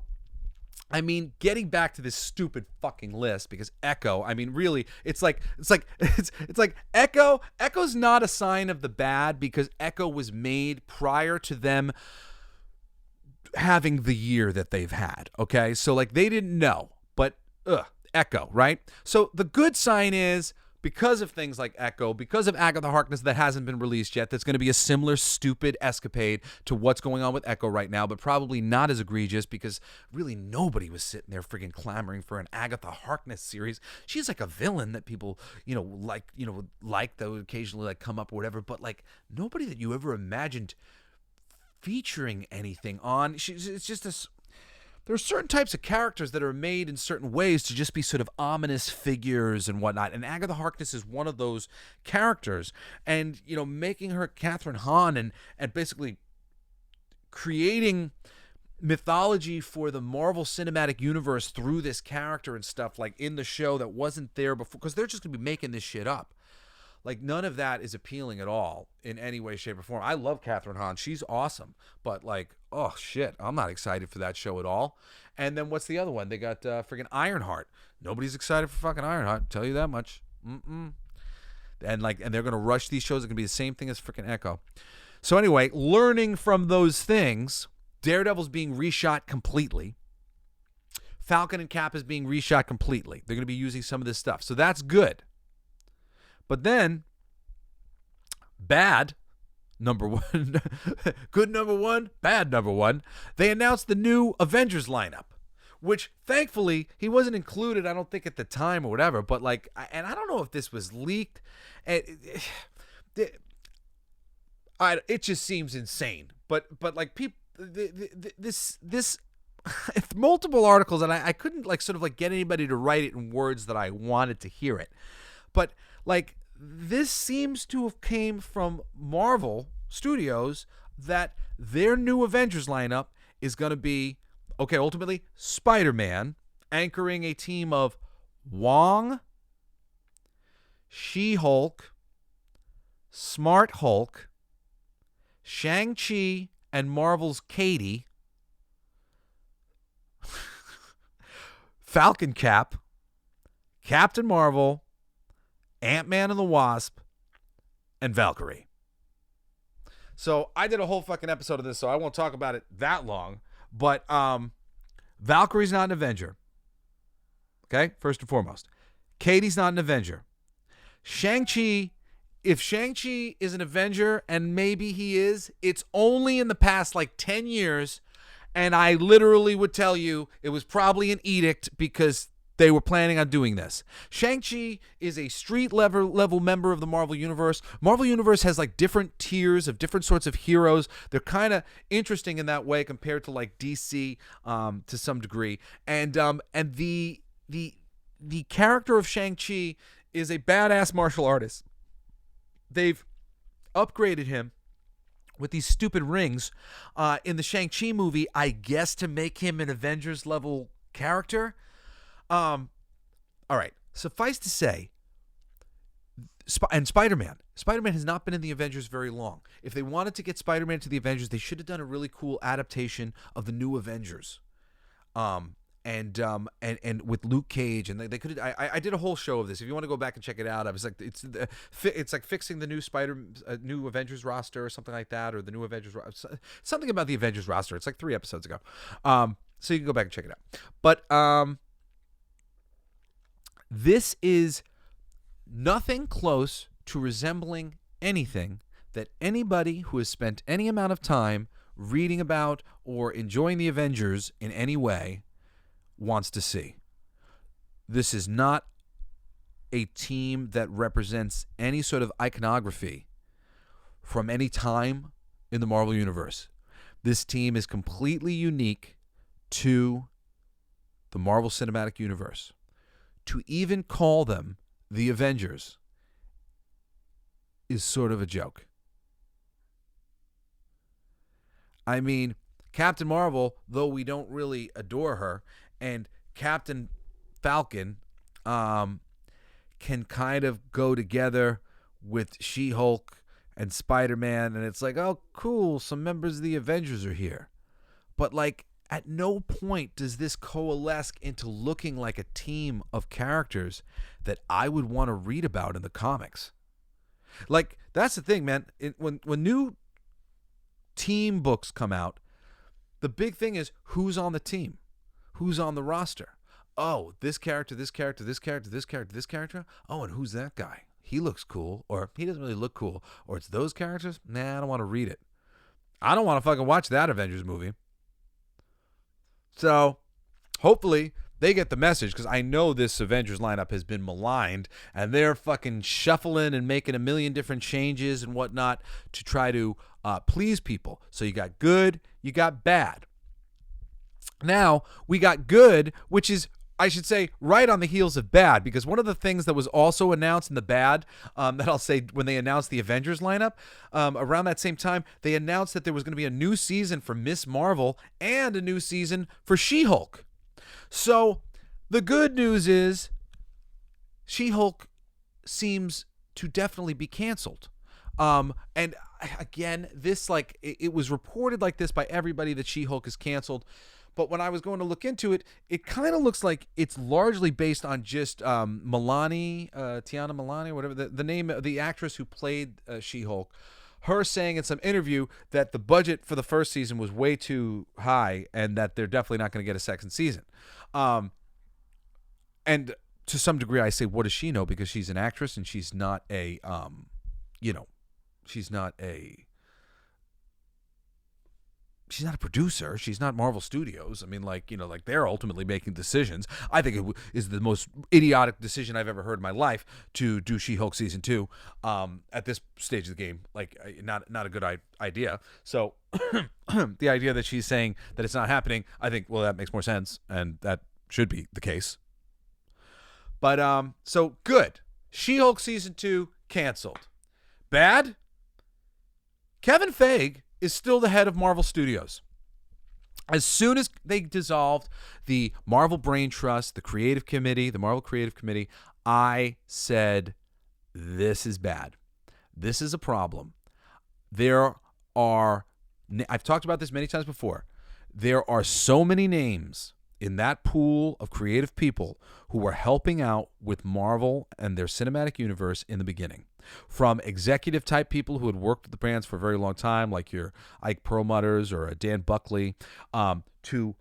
I mean, getting back to this stupid fucking list, because Echo, I mean, really, it's like Echo's not a sign of the bad, because Echo was made prior to them having the year that they've had. Okay, so like they didn't know, but Echo, right? So the good sign is, because of things like Echo, because of Agatha Harkness that hasn't been released yet, that's going to be a similar stupid escapade to what's going on with Echo right now, but probably not as egregious, because really nobody was sitting there friggin' clamoring for an Agatha Harkness series. She's like a villain that people, like that would occasionally like come up or whatever, but like nobody that you ever imagined featuring anything on. It's just this. There are certain types of characters that are made in certain ways to just be sort of ominous figures and whatnot. And Agatha Harkness is one of those characters. And, making her Catherine Hahn and basically creating mythology for the Marvel Cinematic Universe through this character and stuff like in the show that wasn't there before, because they're just going to be making this shit up. Like, none of that is appealing at all in any way, shape, or form. I love Catherine Hahn. She's awesome. But, like, oh, shit, I'm not excited for that show at all. And then what's the other one? They got freaking Ironheart. Nobody's excited for fucking Ironheart. Tell you that much. And they're going to rush these shows. It's going to be the same thing as freaking Echo. So, anyway, learning from those things, Daredevil's being reshot completely. Falcon and Cap is being reshot completely. They're going to be using some of this stuff. So, that's good. But then, bad, number one, good number one, bad number one, they announced the new Avengers lineup, which thankfully he wasn't included, I don't think at the time or whatever, but like, and I don't know if this was leaked. It just seems insane, but like people, this multiple articles, and I couldn't like sort of like get anybody to write it in words that I wanted to hear it, but like, this seems to have came from Marvel Studios, that their new Avengers lineup is going to be, okay, ultimately, Spider-Man anchoring a team of Wong, She-Hulk, Smart Hulk, Shang-Chi, and Marvel's Katie, Falcon Cap, Captain Marvel, Ant-Man and the Wasp, and Valkyrie. So I did a whole fucking episode of this, so I won't talk about it that long. But Valkyrie's not an Avenger. Okay, first and foremost. Katie's not an Avenger. Shang-Chi, if Shang-Chi is an Avenger, and maybe he is, it's only in the past like 10 years, and I literally would tell you it was probably an edict because they were planning on doing this. Shang-Chi is a street level member of the Marvel Universe. Marvel Universe has like different tiers of different sorts of heroes. They're kind of interesting in that way compared to like DC to some degree. And the character of Shang-Chi is a badass martial artist. They've upgraded him with these stupid rings in the Shang-Chi movie, I guess to make him an Avengers level character. All right. Suffice to say, and Spider-Man has not been in the Avengers very long. If they wanted to get Spider-Man to the Avengers, they should have done a really cool adaptation of the new Avengers. and with Luke Cage, and they could. I did a whole show of this. If you want to go back and check it out, I was like, it's like fixing the new Avengers roster or something like that, or the new Avengers something about the Avengers roster. It's like 3 episodes ago, so you can go back and check it out. But this is nothing close to resembling anything that anybody who has spent any amount of time reading about or enjoying the Avengers in any way wants to see. This is not a team that represents any sort of iconography from any time in the Marvel Universe. This team is completely unique to the Marvel Cinematic Universe. To even call them the Avengers is sort of a joke. I mean, Captain Marvel, though we don't really adore her, and Captain Falcon can kind of go together with She-Hulk and Spider-Man, and it's like, oh, cool, some members of the Avengers are here. But, like, at no point does this coalesce into looking like a team of characters that I would want to read about in the comics. Like, that's the thing, man. When new team books come out, the big thing is who's on the team, who's on the roster. Oh, this character, this character, this character, this character, this character. Oh, and who's that guy? He looks cool, or he doesn't really look cool, or it's those characters. Nah, I don't want to read it. I don't want to fucking watch that Avengers movie. So, hopefully, they get the message, because I know this Avengers lineup has been maligned, and they're fucking shuffling and making a million different changes and whatnot to try to please people. So you got good, you got bad. Now, we got good, which is, I should say, right on the heels of bad, because one of the things that was also announced in the bad, that I'll say when they announced the Avengers lineup, around that same time, they announced that there was going to be a new season for Miss Marvel and a new season for She-Hulk. So the good news is She-Hulk seems to definitely be canceled. And again, this, like, it was reported like this by everybody that She-Hulk is canceled. But when I was going to look into it, it kind of looks like it's largely based on just Tiana Milani, whatever the name of the actress who played She-Hulk, her saying in some interview that the budget for the first season was way too high and that they're definitely not going to get a second season. And to some degree, I say, what does she know? Because she's an actress and she's not a, she's not a producer. She's not Marvel Studios. I mean, like they're ultimately making decisions. I think it is the most idiotic decision I've ever heard in my life to do She-Hulk season 2 at this stage of the game. Like, not a good idea. So the idea that she's saying that it's not happening, I think, well, that makes more sense, and that should be the case. But so good. She-Hulk season 2 canceled. Bad? Kevin Feige is still the head of Marvel Studios. As soon as they dissolved the Marvel Brain Trust, the Creative Committee, the Marvel Creative Committee, I said, this is bad. This is a problem. I've talked about this many times before. There are so many names in that pool of creative people who were helping out with Marvel and their cinematic universe in the beginning. From executive type people who had worked with the brands for a very long time, like your Ike Perlmutters or Dan Buckley, to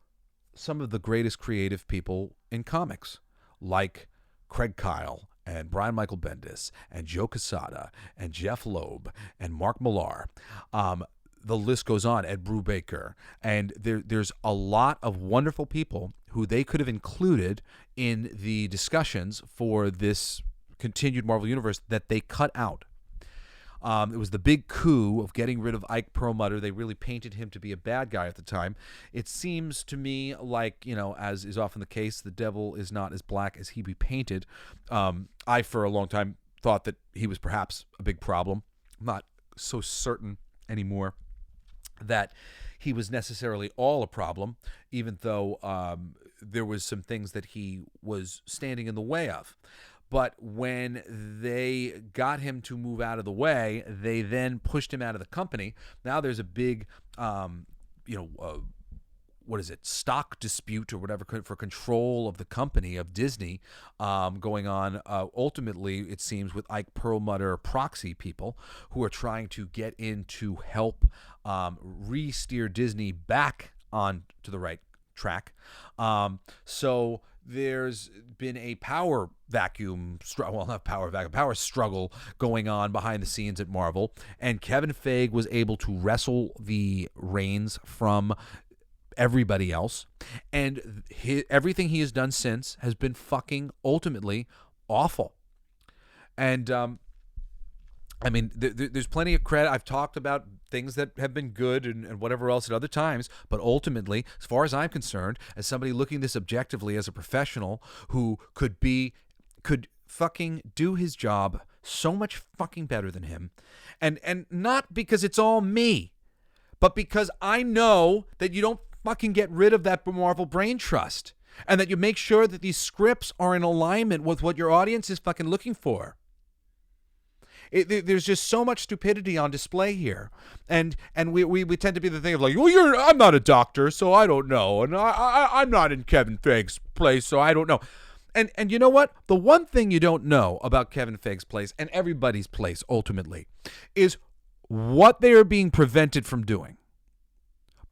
some of the greatest creative people in comics, like Craig Kyle and Brian Michael Bendis and Joe Quesada and Jeff Loeb and Mark Millar. The list goes on, Ed Brubaker. And there's a lot of wonderful people who they could have included in the discussions for this continued Marvel Universe that they cut out. It was the big coup of getting rid of Ike Perlmutter. They really painted him to be a bad guy at the time. It seems to me like, as is often the case, the devil is not as black as he be painted. I, for a long time, thought that he was perhaps a big problem. I'm not so certain anymore that he was necessarily all a problem, even though there was some things that he was standing in the way of. But when they got him to move out of the way, they then pushed him out of the company. Now there's a big, stock dispute or whatever for control of the company of Disney going on. Ultimately, it seems with Ike Perlmutter proxy people who are trying to get in to help re-steer Disney back on to the right track. So there's been a power struggle going on behind the scenes at Marvel, and Kevin Feige was able to wrestle the reins from everybody else, and everything he has done since has been fucking ultimately awful. And I mean, there's plenty of credit. I've talked about things that have been good and whatever else at other times, but ultimately, as far as I'm concerned, as somebody looking this objectively as a professional who could fucking do his job so much fucking better than him, and not because it's all me, but because I know that you don't fucking get rid of that Marvel brain trust, and that you make sure that these scripts are in alignment with what your audience is fucking looking for. There's just so much stupidity on display here, and we tend to be the thing of like, well, I'm not a doctor, so I don't know, and I'm not in Kevin Feige's place, so I don't know. And you know what? The one thing you don't know about Kevin Feige's place and everybody's place ultimately is what they are being prevented from doing.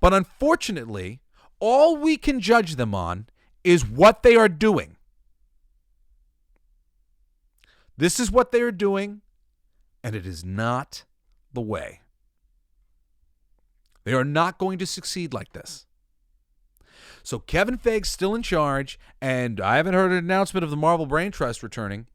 But unfortunately, all we can judge them on is what they are doing. This is what they are doing, and it is not the way. They are not going to succeed like this. So Kevin Feige's still in charge, and I haven't heard an announcement of the Marvel Brain Trust returning.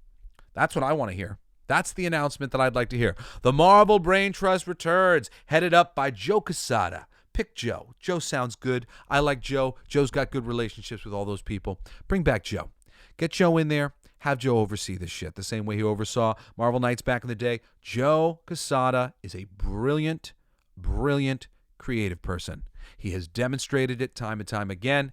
That's what I want to hear. That's the announcement that I'd like to hear. The Marvel Brain Trust returns, headed up by Joe Quesada. Pick Joe. Joe sounds good. I like Joe. Joe's got good relationships with all those people. Bring back Joe. Get Joe in there. Have Joe oversee this shit the same way he oversaw Marvel Knights back in the day. Joe Quesada is a brilliant, brilliant creative person. He has demonstrated it time and time again.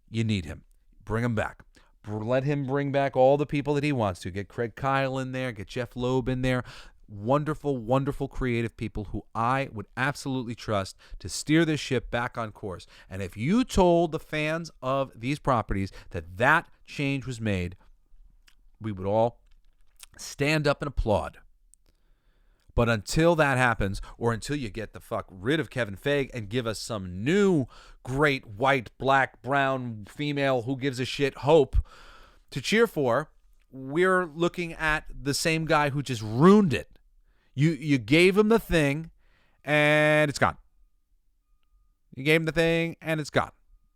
You need him. Bring him back. Let him bring back all the people that he wants to. Get Craig Kyle in there. Get Jeff Loeb in there. Wonderful, wonderful creative people who I would absolutely trust to steer this ship back on course. And if you told the fans of these properties that change was made, we would all stand up and applaud. But until that happens, or until you get the fuck rid of Kevin Feige and give us some new great white, black, brown, female, who gives a shit hope to cheer for, we're looking at the same guy who just ruined it. You gave him the thing, and it's gone. You gave him the thing, and it's gone.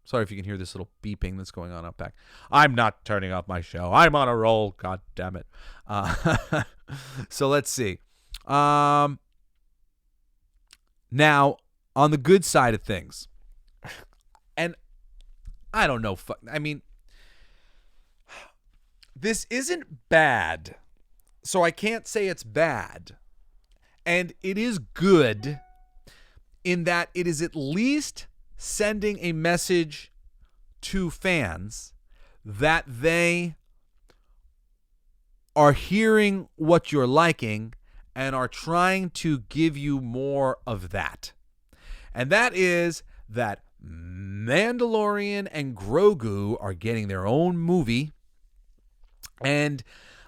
Sorry if you can hear this little beeping that's going on up back. I'm not turning off my show. I'm on a roll. God damn it. So let's see. Now, on the good side of things, and I don't know. I mean, this isn't bad, so I can't say it's bad. And it is good in that it is at least sending a message to fans that they are hearing what you're liking and are trying to give you more of that. And that is that Mandalorian and Grogu are getting their own movie. And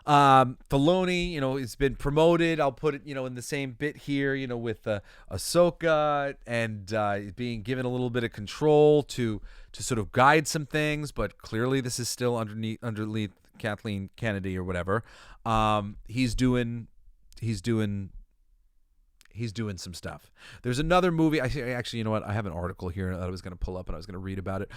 Filoni, it's been promoted. I'll put it, in the same bit here, with Ahsoka and being given a little bit of control to sort of guide some things. But clearly this is still underneath Kathleen Kennedy or whatever. He's doing some stuff. There's another movie. Actually, you know what? I have an article here that I was going to pull up and I was going to read about it.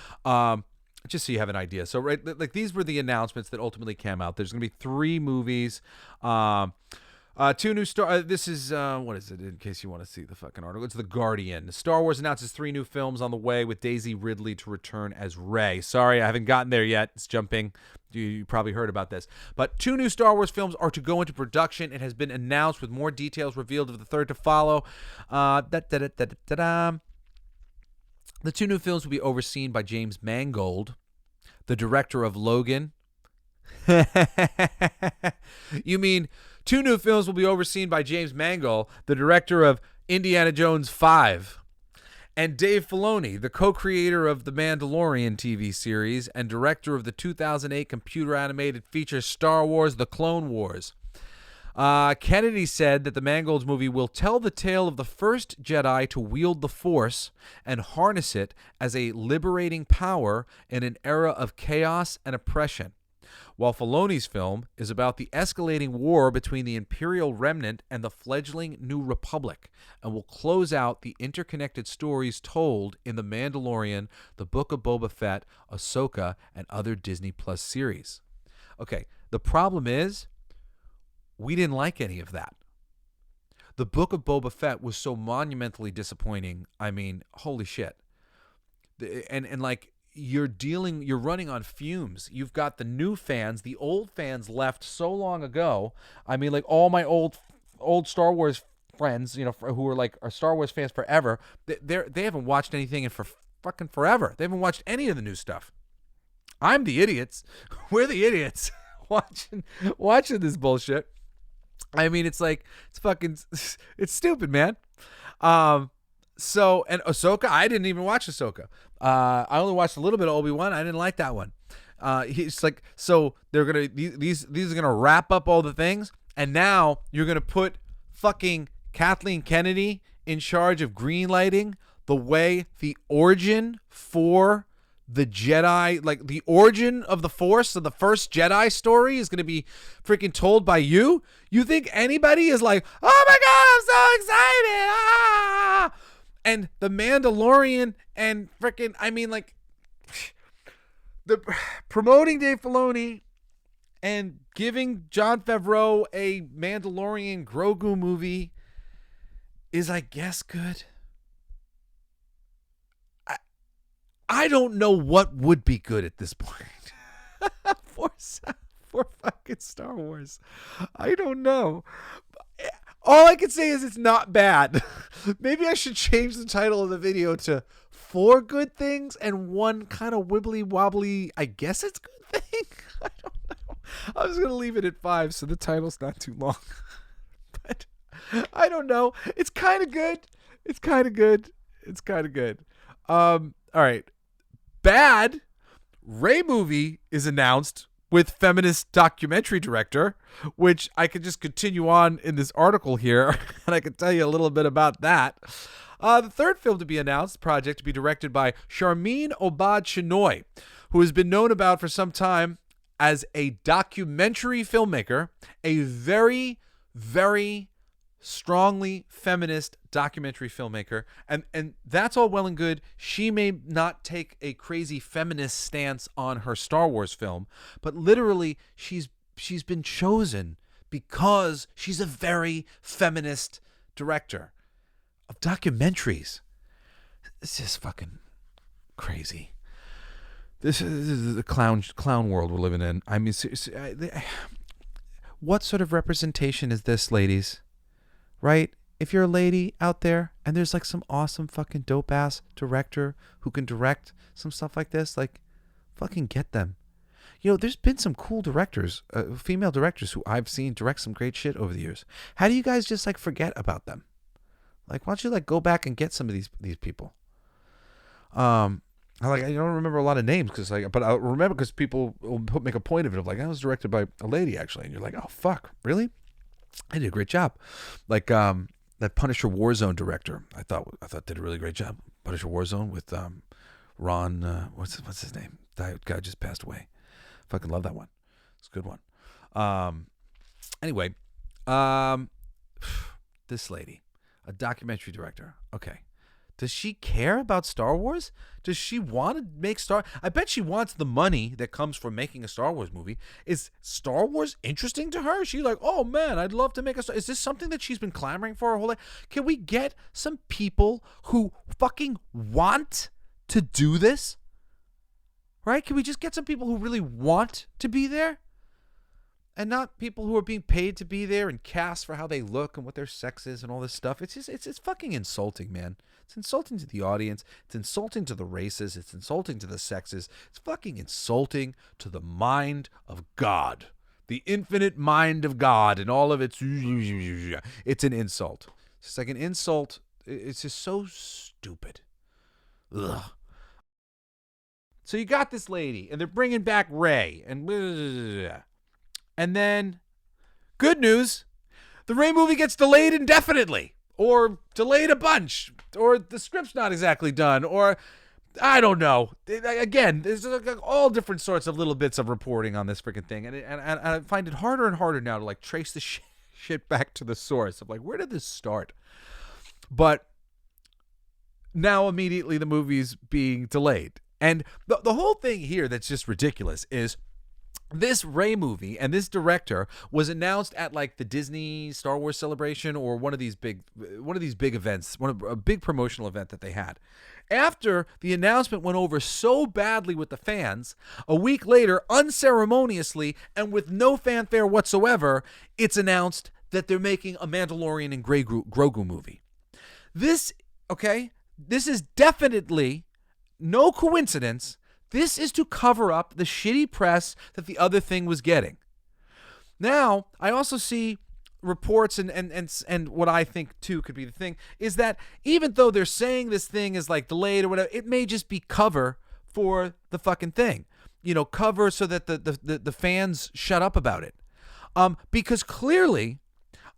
Just so you have an idea. So, right, like these were the announcements that ultimately came out. There's going to be 3 movies, 2 new this is what is it? In case you want to see the fucking article, it's The Guardian. Star Wars announces 3 new films on the way with Daisy Ridley to return as Rey. Sorry, I haven't gotten there yet. It's jumping. You probably heard about this, but 2 new Star Wars films are to go into production. It has been announced with more details revealed of the third to follow. The 2 new films will be overseen by James Mangold, the director of Logan. You mean 2 new films will be overseen by James Mangold, the director of Indiana Jones 5. And Dave Filoni, the co-creator of the Mandalorian TV series and director of the 2008 computer-animated feature Star Wars: The Clone Wars. Kennedy said that the Mangold's movie will tell the tale of the first Jedi to wield the Force and harness it as a liberating power in an era of chaos and oppression, while Filoni's film is about the escalating war between the Imperial Remnant and the fledgling New Republic, and will close out the interconnected stories told in The Mandalorian, The Book of Boba Fett, Ahsoka, and other Disney Plus series. Okay, the problem is, we didn't like any of that. The Book of Boba Fett was so monumentally disappointing. I mean, holy shit. And like, you're running on fumes. You've got the new fans, the old fans left so long ago. I mean, like, all my old Star Wars friends, you know, who are Star Wars fans forever, they haven't watched anything in for fucking forever. They haven't watched any of the new stuff. I'm the idiots. We're the idiots watching this bullshit. I mean, it's stupid, man. So, and Ahsoka, I didn't even watch Ahsoka. I only watched a little bit of Obi-Wan. I didn't like that one. He's like, so they're gonna these are gonna wrap up all the things, and now you're gonna put fucking Kathleen Kennedy in charge of greenlighting the origin for the Jedi, like the origin of the Force of the first Jedi story is going to be freaking told by you? You think anybody is like, oh my God, I'm so excited. Ah! And the Mandalorian and freaking, I mean, like, the promoting Dave Filoni and giving Jon Favreau a Mandalorian Grogu movie is, I guess, good. I don't know what would be good at this point for fucking Star Wars. I don't know. All I can say is it's not bad. Maybe I should change the title of the video to 4 good things and 1 kind of wibbly wobbly, I guess it's good thing. I don't know. I was going to leave it at 5 so the title's not too long. But I don't know. It's kind of good. It's kind of good. All right. Bad. Rey movie is announced with feminist documentary director, which I could just continue on in this article here, and I could tell you a little bit about that. The third film to be announced, project to be directed by Sharmeen Obad-Chinoy, who has been known about for some time as a documentary filmmaker, a very, very strongly feminist documentary filmmaker, and that's all well and good. She may not take a crazy feminist stance on her Star Wars film, but literally she's been chosen because she's a very feminist director of documentaries. It's just fucking crazy. This is the clown world we're living in. I mean, seriously, what sort of representation is this, ladies? Right? If you're a lady out there and there's like some awesome fucking dope ass director who can direct some stuff like this, like, fucking get them. You know, there's been some cool directors, female directors who I've seen direct some great shit over the years. How do you guys just like forget about them? Like, why don't you like go back and get some of these people? I don't remember a lot of names but I remember because people will make a point of it of like, I was directed by a lady actually, and you're like, oh fuck, really? I did a great job. Like that Punisher Warzone director, I thought did a really great job. Punisher Warzone with Ron, what's his name? That guy just passed away. Fucking love that one. It's a good one. Anyway, this lady, a documentary director. Okay. Does she care about Star Wars? Does she want to make I bet she wants the money that comes from making a Star Wars movie. Is Star Wars interesting to her? She's like, oh man, I'd love to make Is this something that she's been clamoring for her whole life? Can we get some people who fucking want to do this? Right? Can we just get some people who really want to be there? And not people who are being paid to be there and cast for how they look and what their sex is and all this stuff. It's just, it's fucking insulting, man. It's insulting to the audience. It's insulting to the races. It's insulting to the sexes. It's fucking insulting to the mind of God. The infinite mind of God and all of its... It's an insult. It's just like an insult. It's just so stupid. Ugh. So you got this lady, and they're bringing back Rey, and then, good news, the Rey movie gets delayed indefinitely, or delayed a bunch, or the script's not exactly done, or I don't know. Again, there's all different sorts of little bits of reporting on this freaking thing, and I find it harder and harder now to like trace the shit back to the source of like, where did this start? But now immediately the movie's being delayed. And the whole thing here that's just ridiculous is this Rey movie and this director was announced at like the Disney Star Wars celebration or one of these big events, a big promotional event that they had. After the announcement went over so badly with the fans, a week later, unceremoniously and with no fanfare whatsoever, it's announced that they're making a Mandalorian and Grogu movie. This is definitely no coincidence. This is to cover up the shitty press that the other thing was getting. Now, I also see reports and what I think too could be the thing is that even though they're saying this thing is like delayed or whatever, it may just be cover for the fucking thing. Cover so that the fans shut up about it. Because clearly,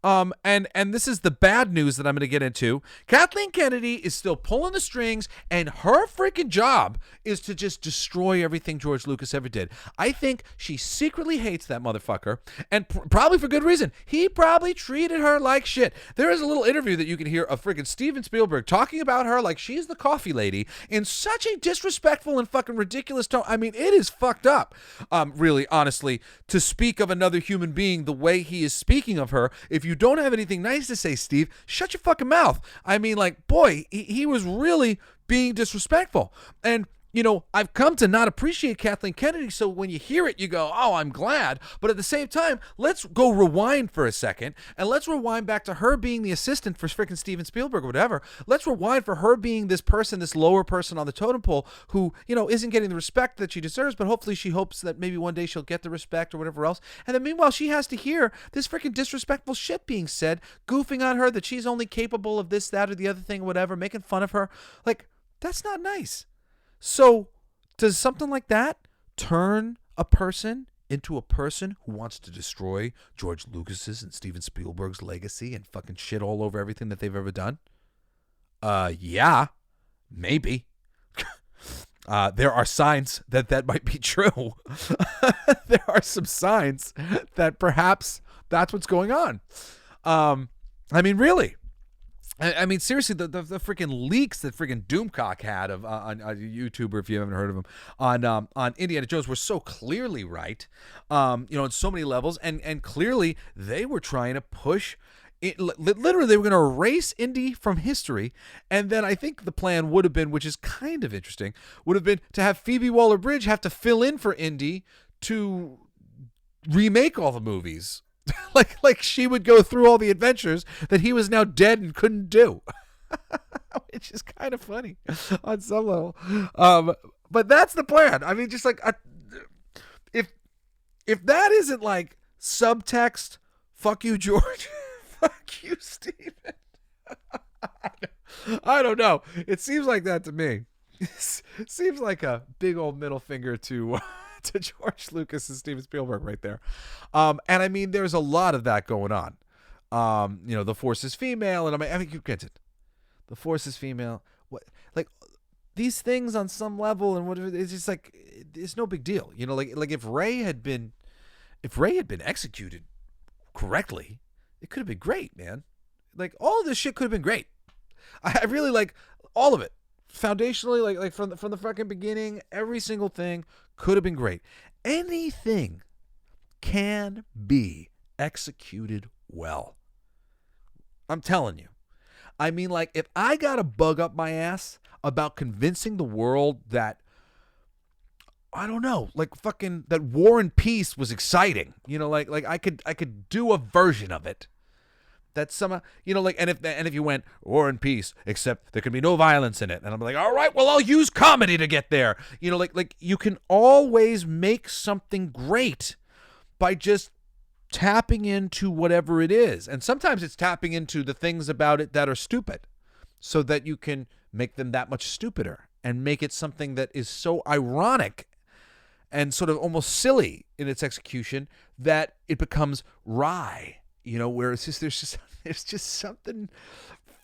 and this is the bad news that I'm going to get into. Kathleen Kennedy is still pulling the strings, and her freaking job is to just destroy everything George Lucas ever did. I think she secretly hates that motherfucker, and probably for good reason. He probably treated her like shit. There is a little interview that you can hear of freaking Steven Spielberg talking about her like she's the coffee lady in such a disrespectful and fucking ridiculous tone. I mean, it is fucked up. Really, honestly, to speak of another human being the way he is speaking of her. If you don't have anything nice to say, Steve, shut your fucking mouth. I mean, like, boy, he was really being disrespectful. And I've come to not appreciate Kathleen Kennedy, so when you hear it, you go, oh, I'm glad. But at the same time, let's go rewind for a second, and let's rewind back to her being the assistant for freaking Steven Spielberg or whatever. Let's rewind for her being this person, this lower person on the totem pole who, isn't getting the respect that she deserves, but hopefully she hopes that maybe one day she'll get the respect or whatever else. And then meanwhile, she has to hear this freaking disrespectful shit being said, goofing on her, that she's only capable of this, that, or the other thing, whatever, making fun of her. Like, that's not nice. So, does something like that turn a person into a person who wants to destroy George Lucas's and Steven Spielberg's legacy and fucking shit all over everything that they've ever done? Yeah, maybe. There are signs that might be true. There are some signs that perhaps that's what's going on. I mean, really. I mean, seriously, the freaking leaks that freaking Doomcock had of on YouTuber, if you haven't heard of him, on Indiana Jones were so clearly right, on so many levels, and clearly they were trying to push it. Literally, they were going to erase Indy from history, and then I think the plan would have been, which is kind of interesting, would have been to have Phoebe Waller-Bridge have to fill in for Indy to remake all the movies. like she would go through all the adventures that he was now dead and couldn't do. Which is kind of funny on some level. But that's the plan. I mean, just like if that isn't like subtext, fuck you, George, fuck you, Steven. I don't know. It seems like that to me. It seems like a big old middle finger to George Lucas and Steven Spielberg right there. And I mean, there's a lot of that going on. The Force is female, and I mean, you get it. The Force is female. What, like, these things on some level and whatever, it's just like, it's no big deal. Like if Rey had been executed correctly, it could have been great, man. Like, all of this shit could have been great. I really like all of it. Foundationally, like from the fucking beginning, every single thing could have been great. Anything can be executed well. I'm telling you. I mean, like, if I got a bug up my ass about convincing the world that, I don't know, like fucking that War and Peace was exciting, like I could do a version of it. That's some, like, and if you went War and Peace, except there can be no violence in it, and I'm like, all right, well, I'll use comedy to get there. Like you can always make something great by just tapping into whatever it is, and sometimes it's tapping into the things about it that are stupid, so that you can make them that much stupider. and make it something that is so ironic and sort of almost silly in its execution that it becomes wry, where it's just there's just something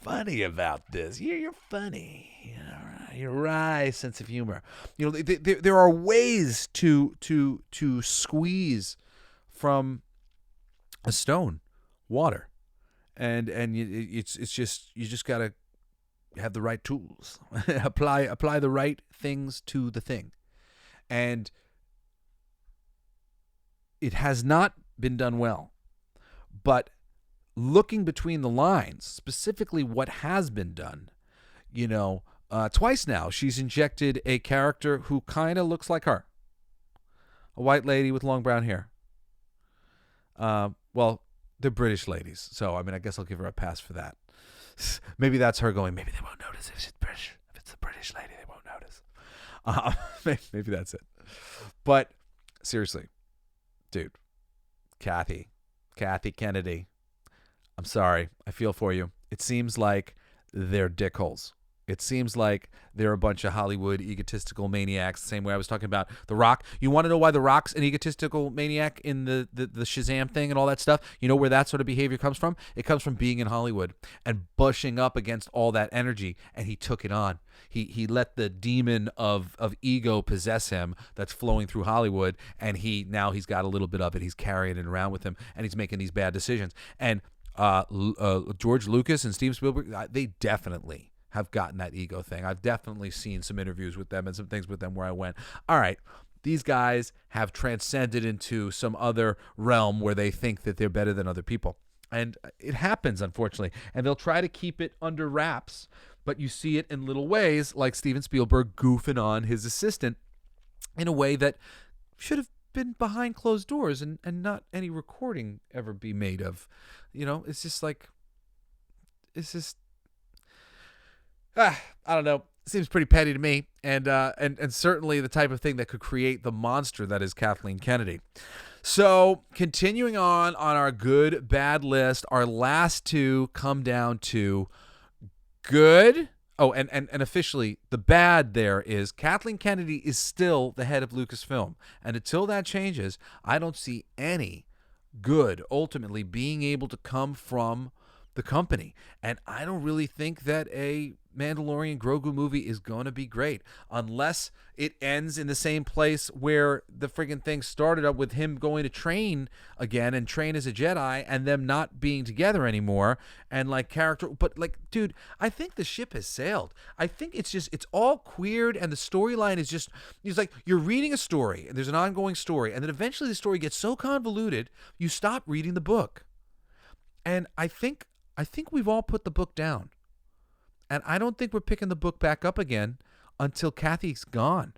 funny about this. You're funny, your wry sense of humor. There are ways to squeeze from a stone water, and it's just you just gotta have the right tools, apply the right things to the thing, and it has not been done well, but looking between the lines, specifically what has been done, twice now, she's injected a character who kind of looks like her. A white lady with long brown hair. Well, they're British ladies, so, I guess I'll give her a pass for that. Maybe that's her going, maybe they won't notice if she's British. If it's a British lady, they won't notice. Maybe that's it. But, seriously, dude, Kathy Kennedy, I'm sorry. I feel for you. It seems like they're dickholes. It seems like they're a bunch of Hollywood egotistical maniacs, the same way I was talking about The Rock. You want to know why The Rock's an egotistical maniac in the Shazam thing and all that stuff? You know where that sort of behavior comes from? It comes from being in Hollywood and bushing up against all that energy, and he took it on. He let the demon of ego possess him that's flowing through Hollywood, and now he's got a little bit of it. He's carrying it around with him, and he's making these bad decisions. And George Lucas and Steven Spielberg, they definitely have gotten that ego thing. I've definitely seen some interviews with them and some things with them where I went, all right, these guys have transcended into some other realm where they think that they're better than other people. And it happens, unfortunately. And they'll try to keep it under wraps, but you see it in little ways, like Steven Spielberg goofing on his assistant in a way that should have been behind closed doors and not any recording ever be made of. It's just like, it's just, I don't know. Seems pretty petty to me, and certainly the type of thing that could create the monster that is Kathleen Kennedy. So, continuing on our good, bad list, our last two come down to good. Oh, and officially, the bad there is Kathleen Kennedy is still the head of Lucasfilm. And until that changes, I don't see any good ultimately being able to come from the company. And I don't really think that a Mandalorian Grogu movie is going to be great unless it ends in the same place where the friggin' thing started up, with him going to train again and train as a Jedi and them not being together anymore, and dude, I think the ship has sailed. I think it's all queered, and the storyline is just, it's like you're reading a story and there's an ongoing story, and then eventually the story gets so convoluted you stop reading the book. And I think we've all put the book down. And I don't think we're picking the book back up again until Kathy's gone.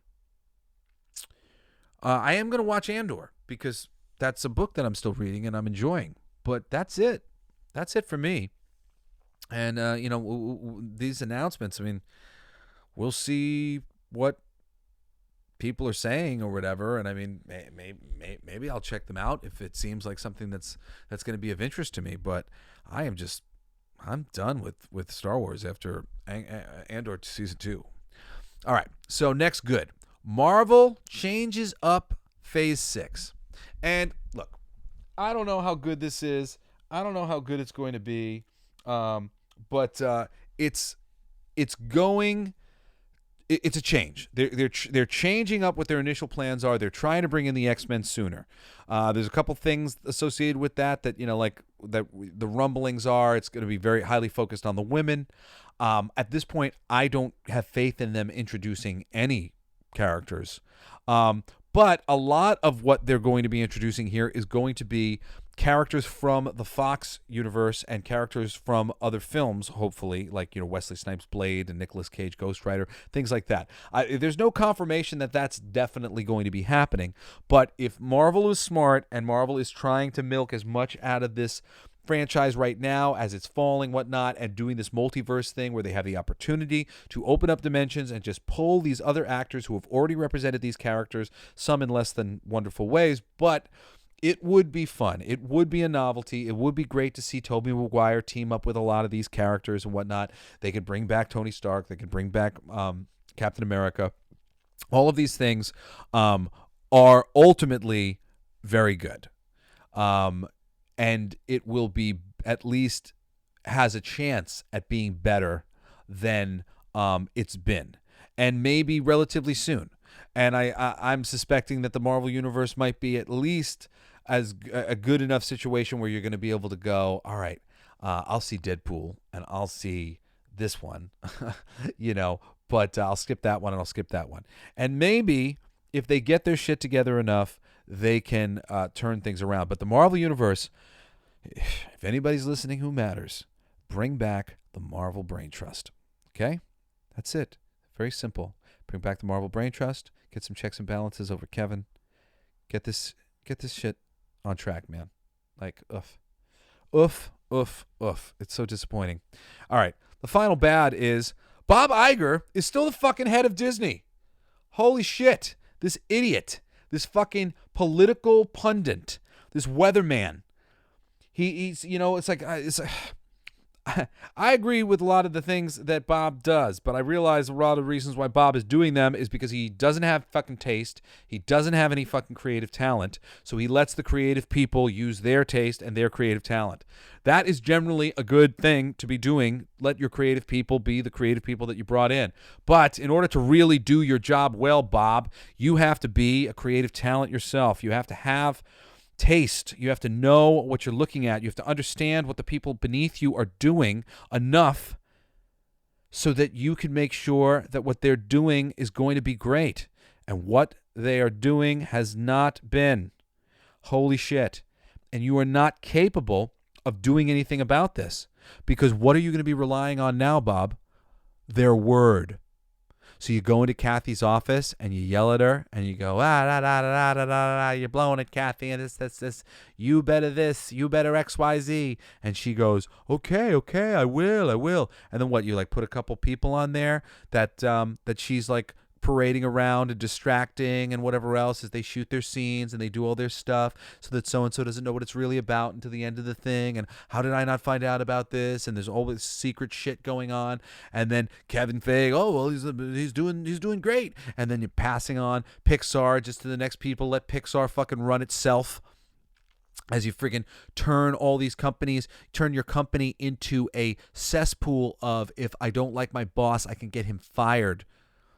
I am going to watch Andor because that's a book that I'm still reading and I'm enjoying. But that's it. That's it for me. And, these announcements, we'll see what people are saying or whatever. And, maybe I'll check them out if it seems like something that's going to be of interest to me. But I'm done with Star Wars after Andor Season 2. All right, so next good. Marvel changes up Phase 6. And look, I don't know how good this is. I don't know how good it's going to be. But it's a change. They're changing up what their initial plans are. They're trying to bring in the X-Men sooner. There's a couple things associated with that that the rumblings are. It's going to be very highly focused on the women. At this point, I don't have faith in them introducing any characters. But a lot of what they're going to be introducing here is going to be characters from the Fox universe and characters from other films, hopefully, like Wesley Snipes' Blade and Nicolas Cage Ghost Rider, things like that. There's no confirmation that that's definitely going to be happening, but if Marvel is smart and Marvel is trying to milk as much out of this franchise right now as it's falling, whatnot, and doing this multiverse thing where they have the opportunity to open up dimensions and just pull these other actors who have already represented these characters, some in less than wonderful ways, but it would be fun. It would be a novelty. It would be great to see Tobey Maguire team up with a lot of these characters and whatnot. They could bring back Tony Stark. They could bring back Captain America. All of these things are ultimately very good. And it will be, at least has a chance at being better than it's been. And maybe relatively soon. And I'm suspecting that the Marvel Universe might be at least as a good enough situation where you're going to be able to go, all right, I'll see Deadpool and I'll see this one, but I'll skip that one and I'll skip that one. And maybe if they get their shit together enough, they can turn things around. But the Marvel Universe, if anybody's listening who matters, bring back the Marvel Brain Trust. Okay? That's it. Very simple. Bring back the Marvel Brain Trust. Get some checks and balances over Kevin. Get this shit on track, man. Like, oof. It's so disappointing. All right. The final bad is Bob Iger is still the fucking head of Disney. Holy shit. This idiot. This fucking political pundit. This weatherman. He's, it's like, I agree with a lot of the things that Bob does, but I realize a lot of the reasons why Bob is doing them is because he doesn't have fucking taste. He doesn't have any fucking creative talent. So he lets the creative people use their taste and their creative talent. That is generally a good thing to be doing. Let your creative people be the creative people that you brought in. But in order to really do your job well, Bob, you have to be a creative talent yourself. You have to have taste. You have to know what you're looking at. You have to understand what the people beneath you are doing enough so that you can make sure that what they're doing is going to be great. And what they are doing has not been. Holy shit. And you are not capable of doing anything about this. Because what are you going to be relying on now, Bob? Their word. So you go into Kathy's office and you yell at her and you go, you're blowing it, Kathy, and this, you better this, you better XYZ. And she goes, okay, I will. And then what, you like put a couple people on there that she's like parading around and distracting and whatever else as they shoot their scenes and they do all their stuff so that so-and-so doesn't know what it's really about until the end of the thing. And how did I not find out about this? And there's all this secret shit going on. And then Kevin Feige, oh, well, he's doing great. And then you're passing on Pixar just to the next people. Let Pixar fucking run itself. As you friggin' turn your company into a cesspool of, if I don't like my boss, I can get him fired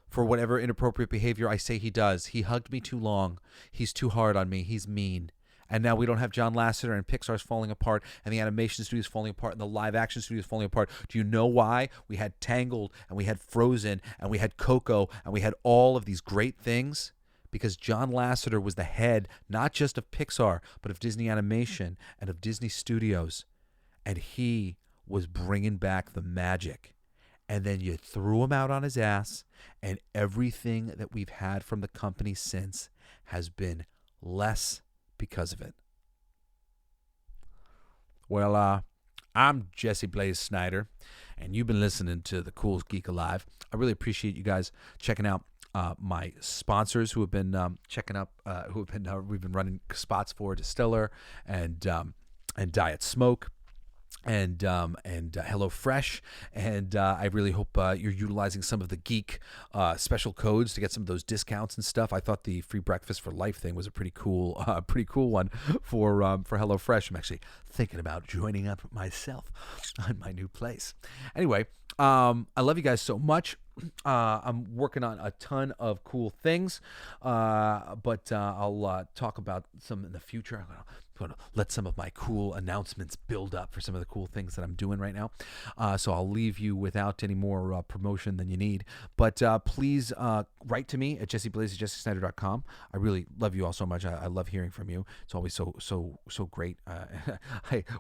for whatever inappropriate behavior I say he does. He hugged me too long. He's too hard on me. He's mean. And now we don't have John Lasseter, and Pixar's falling apart, and the animation studio's falling apart, and the live action studio's falling apart. Do you know why? We had Tangled, and we had Frozen, and we had Coco, and we had all of these great things. Because John Lasseter was the head, not just of Pixar, but of Disney Animation and of Disney Studios. And he was bringing back the magic. And then you threw him out on his ass, and everything that we've had from the company since has been less because of it. Well, I'm Jesse Blaze Snider, and you've been listening to the Coolest Geek Alive. I really appreciate you guys checking out my sponsors who have been we've been running spots for Distiller and Diet Smoke. And HelloFresh, and I really hope you're utilizing some of the geek special codes to get some of those discounts and stuff. I thought the free breakfast for life thing was a pretty cool one for HelloFresh. I'm actually thinking about joining up myself on my new place. Anyway, I love you guys so much. I'm working on a ton of cool things, but I'll talk about some in the future. I'm going to let some of my cool announcements build up for some of the cool things that I'm doing right now. So I'll leave you without any more promotion than you need. But please write to me at jesseblaze@jessesnider.com. I really love you all so much. I love hearing from you. It's always so great.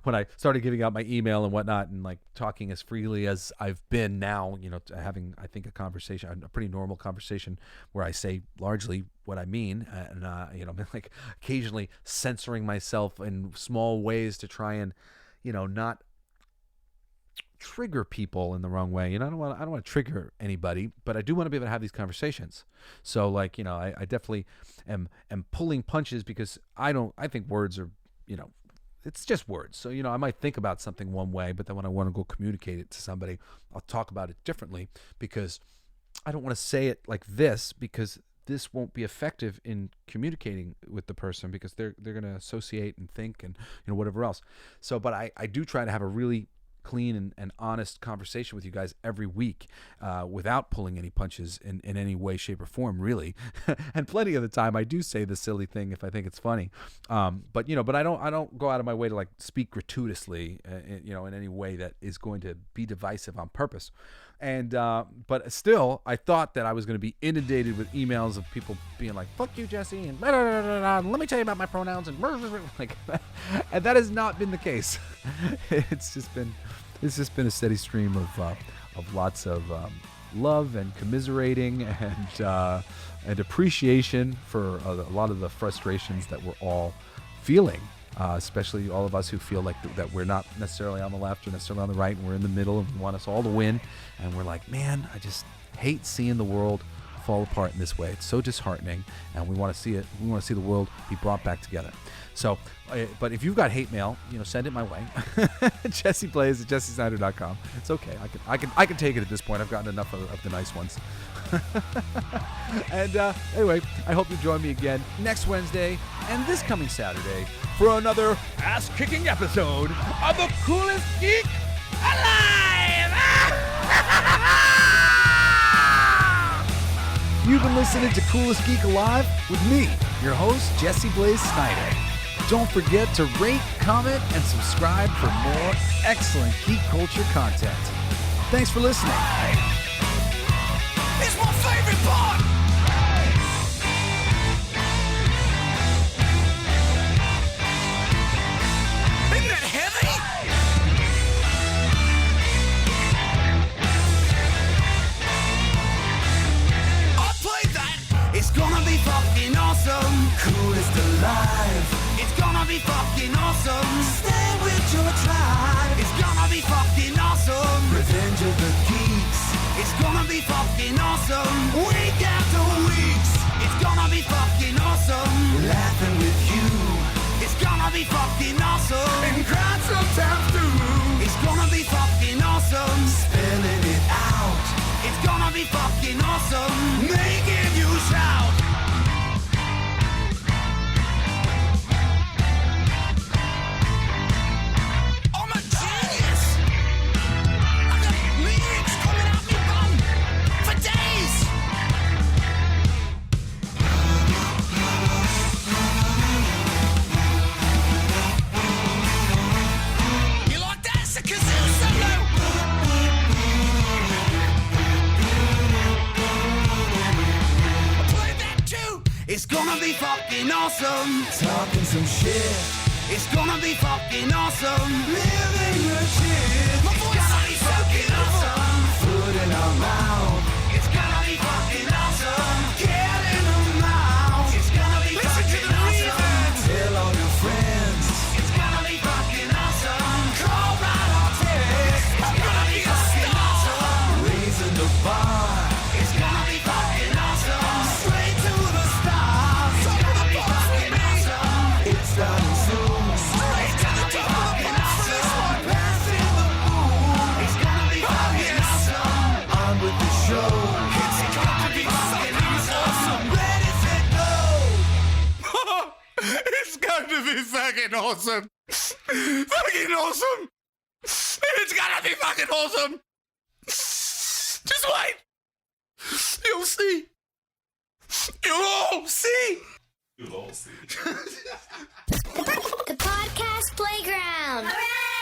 When I started giving out my email and whatnot and like talking as freely as I've been now, having, I think, a pretty normal conversation where I say largely what I mean, and like occasionally censoring myself in small ways to try and, not trigger people in the wrong way. I don't want to trigger anybody, but I do want to be able to have these conversations. So like, I definitely am pulling punches because I think words are, it's just words. So, I might think about something one way, but then when I want to go communicate it to somebody, I'll talk about it differently because I don't want to say it like this because this won't be effective in communicating with the person because they're going to associate and think and whatever else. So, but I do try to have a really clean and honest conversation with you guys every week without pulling any punches in any way, shape, or form, really. And plenty of the time I do say the silly thing if I think it's funny. But I don't go out of my way to like speak gratuitously, in any way that is going to be divisive on purpose. And but still, I thought that I was going to be inundated with emails of people being like, "Fuck you, Jesse," and blah, blah, blah, blah, blah, let me tell you about my pronouns and like, and that has not been the case. It's just been a steady stream of lots of love and commiserating and appreciation for a lot of the frustrations that we're all feeling. Especially all of us who feel like that we're not necessarily on the left or necessarily on the right, and we're in the middle and we want us all to win. And we're like, man, I just hate seeing the world fall apart in this way. It's so disheartening, and we want to see it. We want to see the world be brought back together. So, but if you've got hate mail, send it my way. Jesse Blaze at jessesnider.com. It's okay. I can take it at this point. I've gotten enough of the nice ones. And anyway, I hope you join me again next Wednesday and this coming Saturday for another ass-kicking episode of the Coolest Geek Alive! You've been listening to Coolest Geek Alive with me, your host, Jesse Blaze Snider. Don't forget to rate, comment, and subscribe for more excellent geek culture content. Thanks for listening. It's my favorite part! Isn't that heavy? I played that! It's gonna be fucking awesome! Coolest alive! It's gonna be fucking awesome! Stay with your tribe! It's gonna be fucking awesome! Revenge of the Geeks! It's gonna be fucking awesome! Week after weeks! It's gonna be fucking awesome! Laughing with you! It's gonna be fucking awesome! And crying sometimes too! It's gonna be fucking awesome! Spelling it out! It's gonna be fucking awesome! Making you shout! I'm a genius! I got lyrics coming out me bum for days! You like that? It's a kazoo solo! I played that too! It's gonna be fucking awesome! Talking some shit! It's gonna be fucking awesome! Living your shit! My voice gonna be fucking awesome! Food in our mouth! It's gonna be fucking awesome! Get in the mouth! It's gonna be fucking awesome! Tell all your friends! It's gonna be fucking awesome! Call right or text! It's gonna be fucking awesome! Raising the bar! It's gonna be fucking awesome! Straight to the stars! It's gonna be fucking awesome! It's starting soon! Straight to the top of the pops for this one! Passing the moon! It's gonna be fucking awesome! On with the show! It's gonna be fucking awesome! Ready, set, go! It's gonna be fucking awesome! Fucking awesome! It's gonna be fucking awesome! Just wait! You'll see! You'll all see! The podcast playground. Hooray!